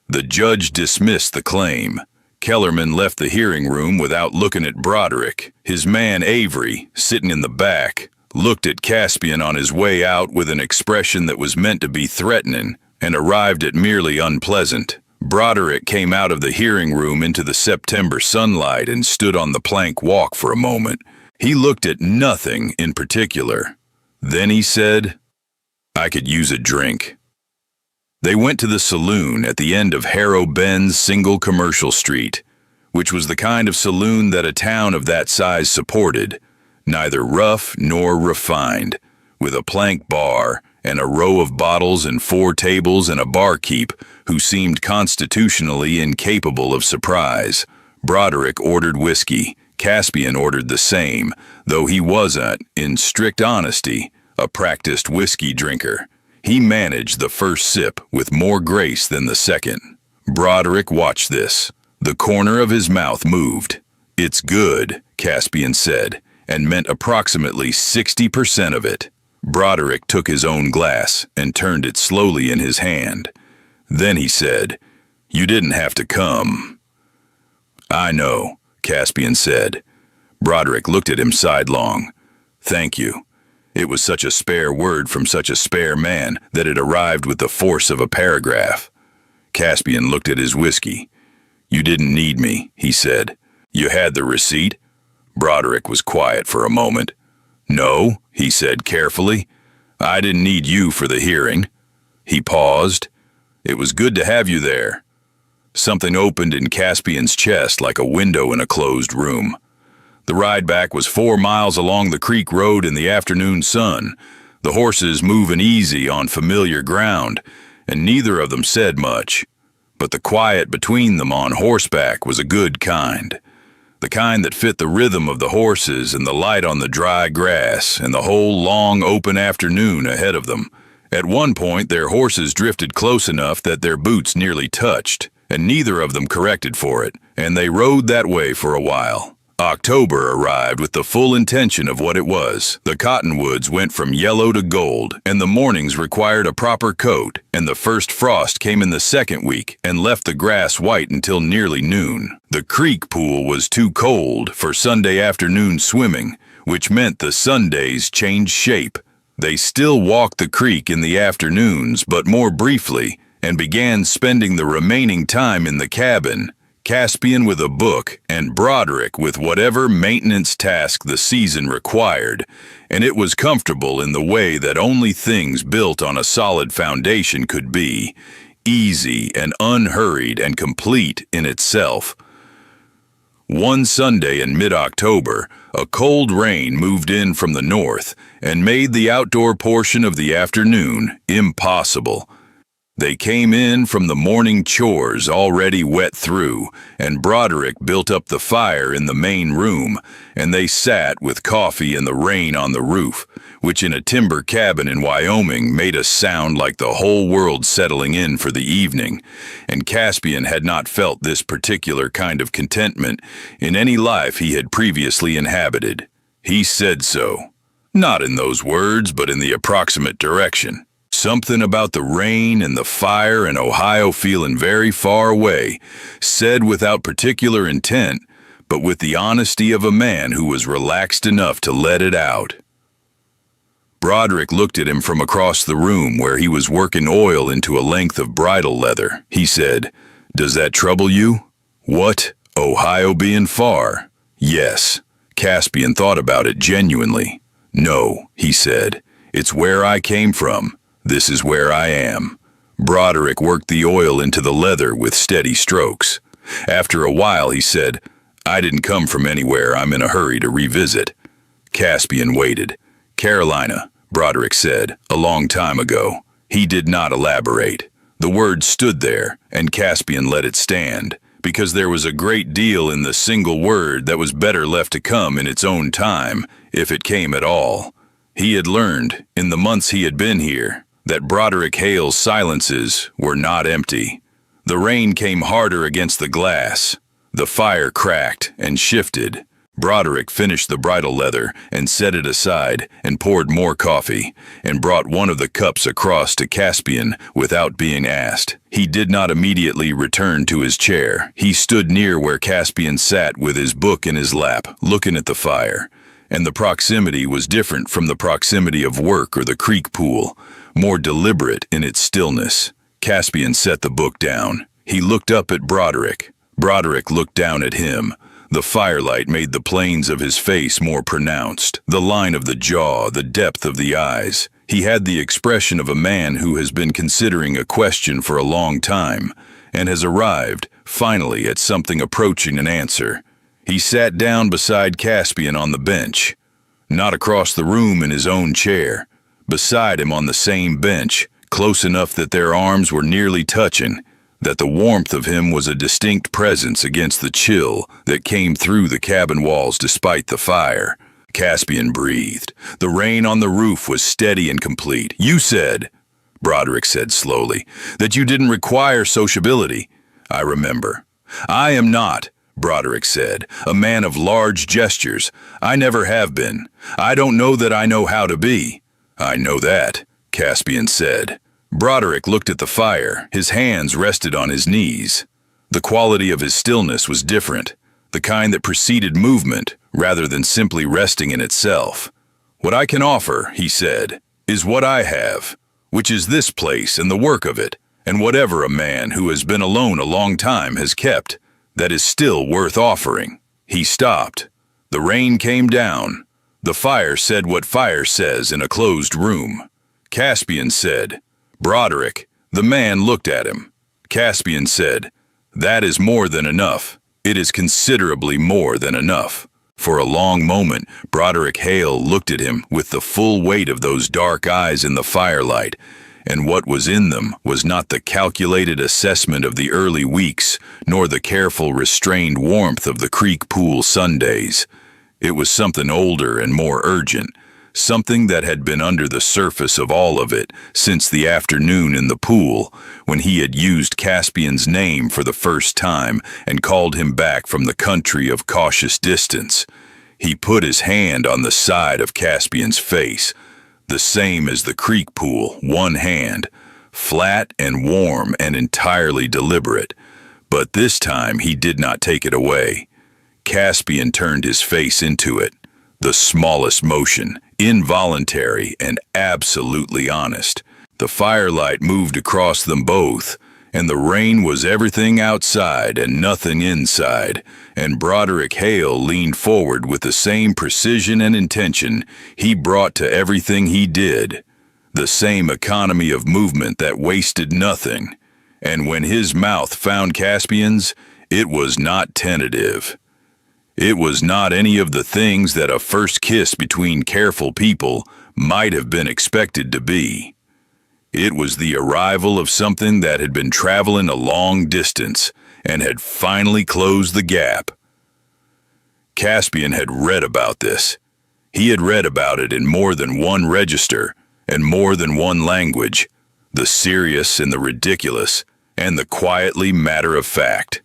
B: The judge dismissed the claim. Kellerman left the hearing room without looking at Broderick. His man Avery, sitting in the back, looked at Caspian on his way out with an expression that was meant to be threatening and arrived at merely unpleasant. Broderick came out of the hearing room into the September sunlight and stood on the plank walk for a moment. He looked at nothing in particular. Then he said, "I could use a drink." They went to the saloon at the end of Harrow Bend's single commercial street, which was the kind of saloon that a town of that size supported, neither rough nor refined, with a plank bar and a row of bottles and 4 tables and a barkeep who seemed constitutionally incapable of surprise. Broderick ordered whiskey. Caspian ordered the same, though he wasn't, in strict honesty, a practiced whiskey drinker. He managed the first sip with more grace than the second. Broderick watched this. The corner of his mouth moved. "It's good," Caspian said, and meant approximately 60% of it. Broderick took his own glass and turned it slowly in his hand. Then he said, "You didn't have to come." "I know," Caspian said. Broderick looked at him sidelong. "Thank you." It was such a spare word from such a spare man that it arrived with the force of a paragraph. Caspian looked at his whiskey. "You didn't need me," he said. "You had the receipt?" Broderick was quiet for a moment. "No," he said carefully. "I didn't need you for the hearing." He paused. "It was good to have you there." Something opened in Caspian's chest like a window in a closed room. The ride back was 4 miles along the creek road in the afternoon sun, the horses moving easy on familiar ground, and neither of them said much. But the quiet between them on horseback was a good kind. The kind that fit the rhythm of the horses and the light on the dry grass and the whole long open afternoon ahead of them. At one point their horses drifted close enough that their boots nearly touched, and neither of them corrected for it, and they rode that way for a while. October arrived with the full intention of what it was. The cottonwoods went from yellow to gold, and the mornings required a proper coat, and the first frost came in the 2nd week and left the grass white until nearly noon. The creek pool was too cold for Sunday afternoon swimming, which meant the Sundays changed shape. They still walked the creek in the afternoons, but more briefly, and began spending the remaining time in the cabin, Caspian with a book and Broderick with whatever maintenance task the season required, and it was comfortable in the way that only things built on a solid foundation could be, easy and unhurried and complete in itself. One Sunday in mid-October, a cold rain moved in from the north and made the outdoor portion of the afternoon impossible. They came in from the morning chores already wet through, and Broderick built up the fire in the main room, and they sat with coffee in the rain on the roof, which in a timber cabin in Wyoming made us sound like the whole world settling in for the evening, and Caspian had not felt this particular kind of contentment in any life he had previously inhabited. He said so. Not in those words, but in the approximate direction. Something about the rain and the fire and Ohio feeling very far away, said without particular intent, but with the honesty of a man who was relaxed enough to let it out. Broderick looked at him from across the room where he was working oil into a length of bridle leather. He said, "Does that trouble you?" "What? Ohio being far?" "Yes." Caspian thought about it genuinely. "No," he said. "It's where I came from. This is where I am." Broderick worked the oil into the leather with steady strokes. After a while, he said, "I didn't come from anywhere I'm in a hurry to revisit." Caspian waited. "Carolina," Broderick said, "a long time ago." He did not elaborate. The word stood there, and Caspian let it stand, because there was a great deal in the single word that was better left to come in its own time, if it came at all. He had learned, in the months he had been here, that Broderick Hale's silences were not empty. The rain came harder against the glass. The fire cracked and shifted. Broderick finished the bridle leather and set it aside and poured more coffee and brought one of the cups across to Caspian without being asked. He did not immediately return to his chair. He stood near where Caspian sat with his book in his lap, looking at the fire. And the proximity was different from the proximity of work or the creek pool, more deliberate in its stillness. Caspian set the book down. He looked up at Broderick. Broderick looked down at him. The firelight made the planes of his face more pronounced, the line of the jaw, the depth of the eyes. He had the expression of a man who has been considering a question for a long time and has arrived, finally, at something approaching an answer. He sat down beside Caspian on the bench, not across the room in his own chair, beside him on the same bench, close enough that their arms were nearly touching, that the warmth of him was a distinct presence against the chill that came through the cabin walls despite the fire. Caspian breathed. The rain on the roof was steady and complete. "You said," Broderick said slowly, "that you didn't require sociability." "I remember." "I am not," Broderick said, "a man of large gestures. I never have been. I don't know that I know how to be." "I know that," Caspian said. Broderick looked at the fire. His hands rested on his knees. The quality of his stillness was different, the kind that preceded movement rather than simply resting in itself. "What I can offer," he said, "is what I have, which is this place and the work of it, and whatever a man who has been alone a long time has kept, that is still worth offering." He stopped. The rain came down. The fire said what fire says in a closed room. Caspian said, "Broderick." The man looked at him. Caspian said, "That is more than enough. It is considerably more than enough." For a long moment, Broderick Hale looked at him with the full weight of those dark eyes in the firelight, and what was in them was not the calculated assessment of the early weeks, nor the careful, restrained warmth of the creek pool Sundays. It was something older and more urgent, something that had been under the surface of all of it since the afternoon in the pool, when he had used Caspian's name for the first time and called him back from the country of cautious distance. He put his hand on the side of Caspian's face, the same as the creek pool, one hand, flat and warm and entirely deliberate. But this time he did not take it away. Caspian turned his face into it, the smallest motion, involuntary and absolutely honest. The firelight moved across them both, and the rain was everything outside and nothing inside, and Broderick Hale leaned forward with the same precision and intention he brought to everything he did, the same economy of movement that wasted nothing. And when his mouth found Caspian's, it was not tentative. It was not any of the things that a first kiss between careful people might have been expected to be. It was the arrival of something that had been traveling a long distance and had finally closed the gap. Caspian had read about this. He had read about it in more than one register and more than one language, the serious and the ridiculous, and the quietly matter-of-fact.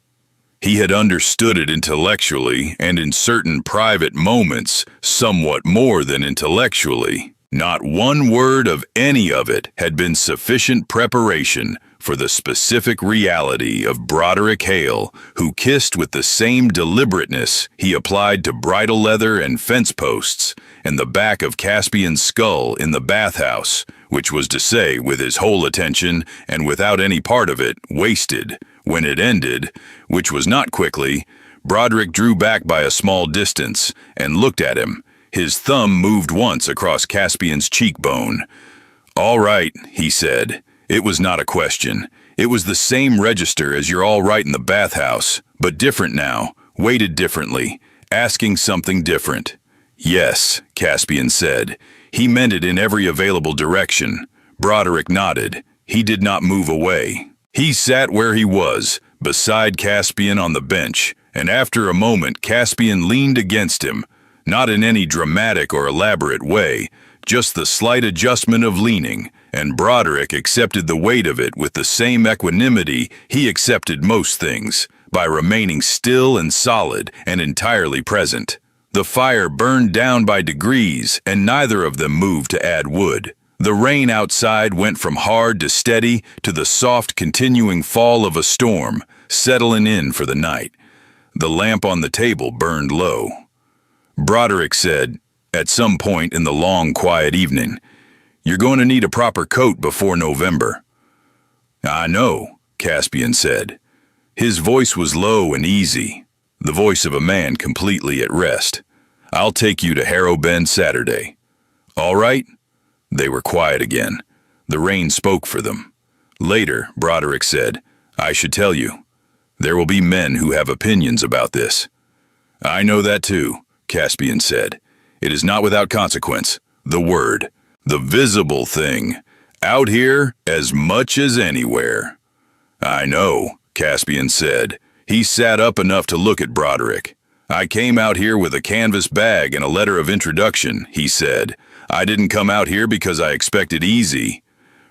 B: He had understood it intellectually and in certain private moments somewhat more than intellectually. Not one word of any of it had been sufficient preparation for the specific reality of Broderick Hale, who kissed with the same deliberateness he applied to bridle leather and fence posts and the back of Caspian's skull in the bathhouse, which was to say, with his whole attention and without any part of it wasted. When it ended, which was not quickly, Broderick drew back by a small distance and looked at him. His thumb moved once across Caspian's cheekbone. "All right," he said. It was not a question. It was the same register as you're all right in the bathhouse, but different now, weighted differently, asking something different. "Yes," Caspian said. He meant it in every available direction. Broderick nodded. He did not move away. He sat where he was, beside Caspian on the bench, and after a moment Caspian leaned against him, not in any dramatic or elaborate way, just the slight adjustment of leaning, and Broderick accepted the weight of it with the same equanimity he accepted most things, by remaining still and solid and entirely present. The fire burned down by degrees, and neither of them moved to add wood. The rain outside went from hard to steady to the soft continuing fall of a storm, settling in for the night. The lamp on the table burned low. Broderick said, at some point in the long, quiet evening, "You're going to need a proper coat before November." "I know," Caspian said. His voice was low and easy, the voice of a man completely at rest. "I'll take you to Harrow Bend Saturday." "All right?" They were quiet again. The rain spoke for them. Later, Broderick said, "I should tell you. There will be men who have opinions about this." "I know that too," Caspian said. "It is not without consequence. The word. The visible thing. Out here as much as anywhere." "I know," Caspian said. He sat up enough to look at Broderick. "I came out here with a canvas bag and a letter of introduction," he said. "I didn't come out here because I expected easy."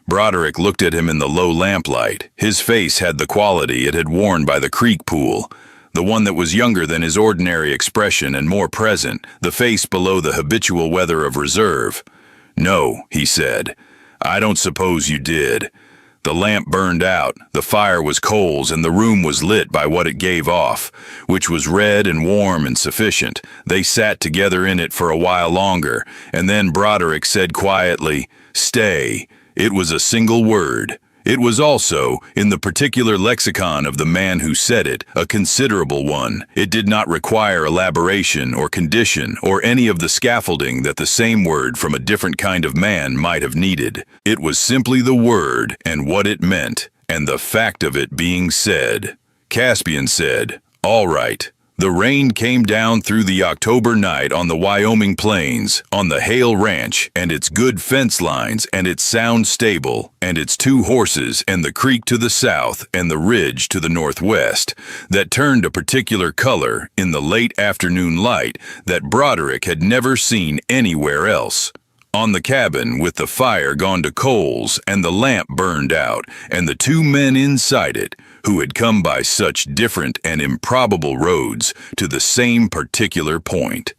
B: Broderick looked at him in the low lamplight. His face had the quality it had worn by the creek pool, the one that was younger than his ordinary expression and more present, the face below the habitual weather of reserve. "No," he said. "I don't suppose you did. The lamp burned out, the fire was coals, and the room was lit by what it gave off, which was red and warm and sufficient. They sat together in it for a while longer, and then Broderick said quietly, 'Stay.' It was a single word. It was also, in the particular lexicon of the man who said it, a considerable one. It did not require elaboration or condition or any of the scaffolding that the same word from a different kind of man might have needed. It was simply the word and what it meant, and the fact of it being said. Caspian said, "All right." The rain came down through the October night on the Wyoming plains, on the Hale Ranch and its good fence lines and its sound stable and its 2 horses and the creek to the south and the ridge to the northwest, that turned a particular color in the late afternoon light that Broderick had never seen anywhere else. On the cabin, with the fire gone to coals and the lamp burned out, and the 2 men inside it, who had come by such different and improbable roads to the same particular point.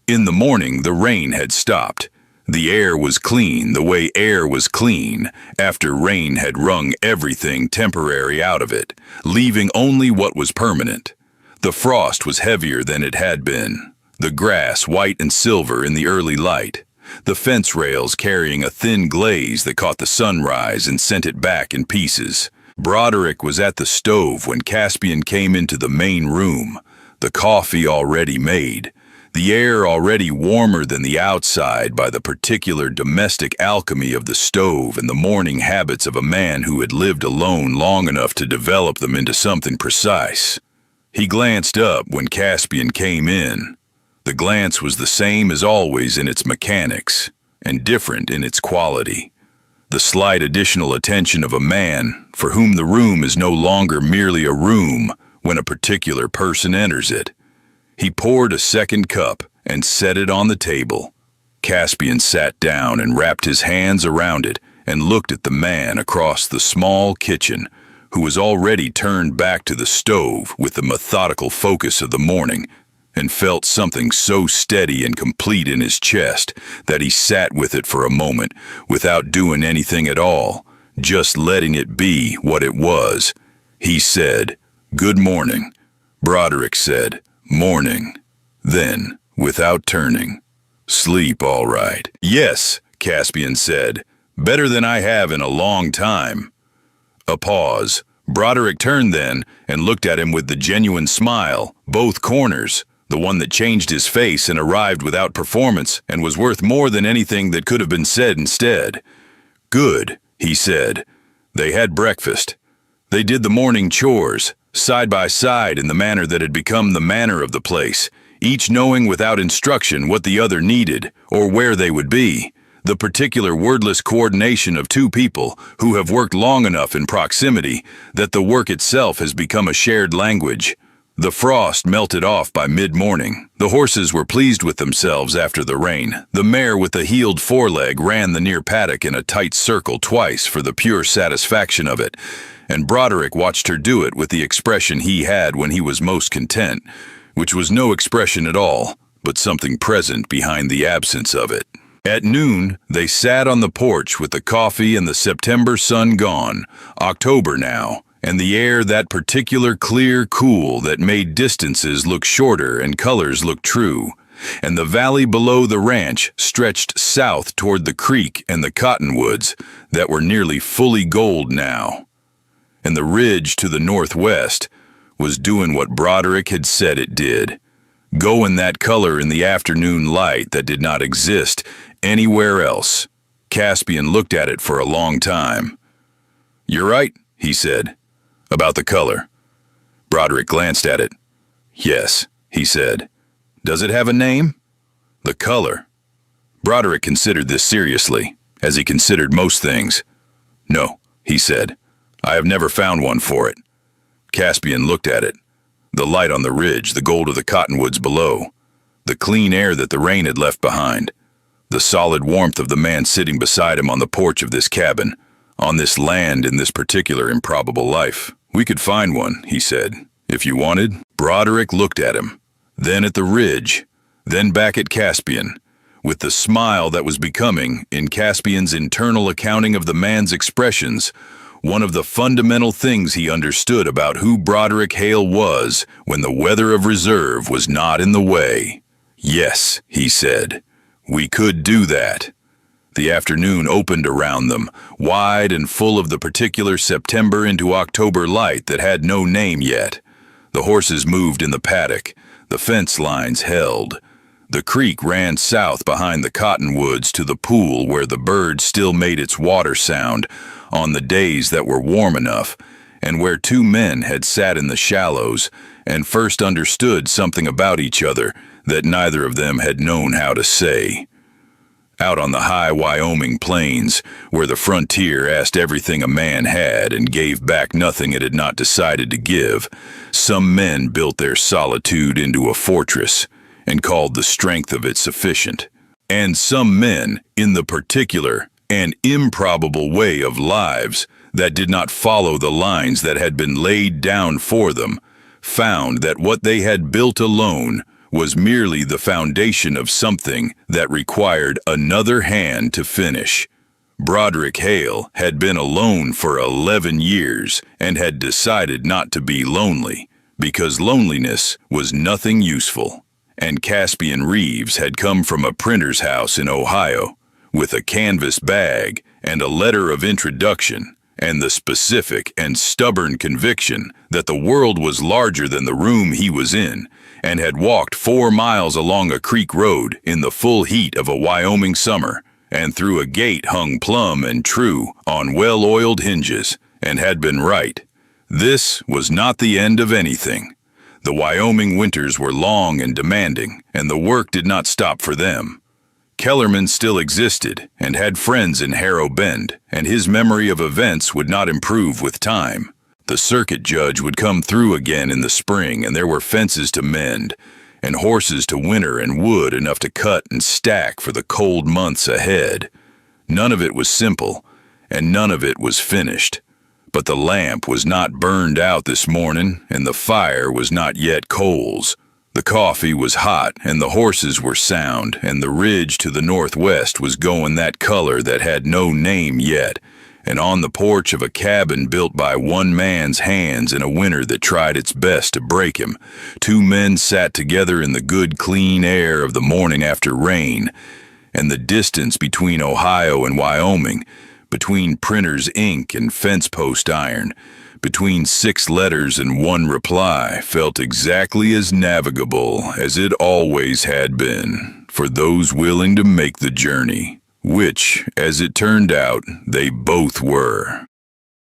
B: In the morning, the rain had stopped. The air was clean the way air was clean after rain had wrung everything temporary out of it, leaving only what was permanent. The frost was heavier than it had been, the grass white and silver in the early light, the fence rails carrying a thin glaze that caught the sunrise and sent it back in pieces. Broderick was at the stove when Caspian came into the main room, the coffee already made, the air already warmer than the outside by the particular domestic alchemy of the stove and the morning habits of a man who had lived alone long enough to develop them into something precise. He glanced up when Caspian came in. The glance was the same as always in its mechanics, and different in its quality. The slight additional attention of a man for whom the room is no longer merely a room when a particular person enters it. He poured a second cup and set it on the table. Caspian sat down and wrapped his hands around it and looked at the man across the small kitchen, who was already turned back to the stove with the methodical focus of the morning, and felt something so steady and complete in his chest that he sat with it for a moment without doing anything at all, just letting it be what it was. He said, "Good morning." Broderick said, "Morning." Then, without turning, "Sleep all right?" "Yes," Caspian said, "better than I have in a long time." A pause. Broderick turned then and looked at him with the genuine smile, both corners, the one that changed his face and arrived without performance and was worth more than anything that could have been said instead. "Good," he said. They had breakfast. They did the morning chores, side by side in the manner that had become the manner of the place, each knowing without instruction what the other needed or where they would be. The particular wordless coordination of two people who have worked long enough in proximity that the work itself has become a shared language. The frost melted off by mid-morning. The horses were pleased with themselves after the rain. The mare with the healed foreleg ran the near paddock in a tight circle twice for the pure satisfaction of it, and Broderick watched her do it with the expression he had when he was most content, which was no expression at all, but something present behind the absence of it. At noon, they sat on the porch with the coffee and the September sun gone, October now, and the air that particular clear cool that made distances look shorter and colors look true, and the valley below the ranch stretched south toward the creek and the cottonwoods that were nearly fully gold now. And the ridge to the northwest was doing what Broderick had said it did, going that color in the afternoon light that did not exist anywhere else. Caspian looked at it for a long time. "You're right," he said. "About the color." Broderick glanced at it. "Yes," he said. "Does it have a name?" "The color." Broderick considered this seriously, as he considered most things. "No," he said. "I have never found one for it." Caspian looked at it. The light on the ridge, the gold of the cottonwoods below, the clean air that the rain had left behind, the solid warmth of the man sitting beside him on the porch of this cabin, on this land in this particular improbable life. "We could find one," he said, "if you wanted." Broderick looked at him, then at the ridge, then back at Caspian, with the smile that was becoming, in Caspian's internal accounting of the man's expressions, one of the fundamental things he understood about who Broderick Hale was when the weather of reserve was not in the way. "Yes," he said, "we could do that." The afternoon opened around them, wide and full of the particular September into October light that had no name yet. The horses moved in the paddock. The fence lines held. The creek ran south behind the cottonwoods to the pool where the bird still made its water sound on the days that were warm enough, and where two men had sat in the shallows and first understood something about each other that neither of them had known how to say. Out on the high Wyoming plains, where the frontier asked everything a man had and gave back nothing it had not decided to give, some men built their solitude into a fortress and called the strength of it sufficient. And some men, in the particular and improbable way of lives that did not follow the lines that had been laid down for them, found that what they had built alone was merely the foundation of something that required another hand to finish. Broderick Hale had been alone for 11 years and had decided not to be lonely, because loneliness was nothing useful. And Caspian Reeves had come from a printer's house in Ohio, with a canvas bag and a letter of introduction, and the specific and stubborn conviction that the world was larger than the room he was in, and had walked 4 miles along a creek road in the full heat of a Wyoming summer, and through a gate hung plumb and true on well-oiled hinges, and had been right. This was not the end of anything. The Wyoming winters were long and demanding, and the work did not stop for them. Kellerman still existed and had friends in Harrow Bend, and his memory of events would not improve with time. The circuit judge would come through again in the spring, and there were fences to mend, and horses to winter and wood enough to cut and stack for the cold months ahead. None of it was simple, and none of it was finished. But the lamp was not burned out this morning, and the fire was not yet coals. The coffee was hot, and the horses were sound, and the ridge to the northwest was going that color that had no name yet. And on the porch of a cabin built by one man's hands in a winter that tried its best to break him, two men sat together in the good clean air of the morning after rain. And the distance between Ohio and Wyoming, between printer's ink and fence post iron, between 6 letters and 1 reply, felt exactly as navigable as it always had been for those willing to make the journey, which, as it turned out, they both were.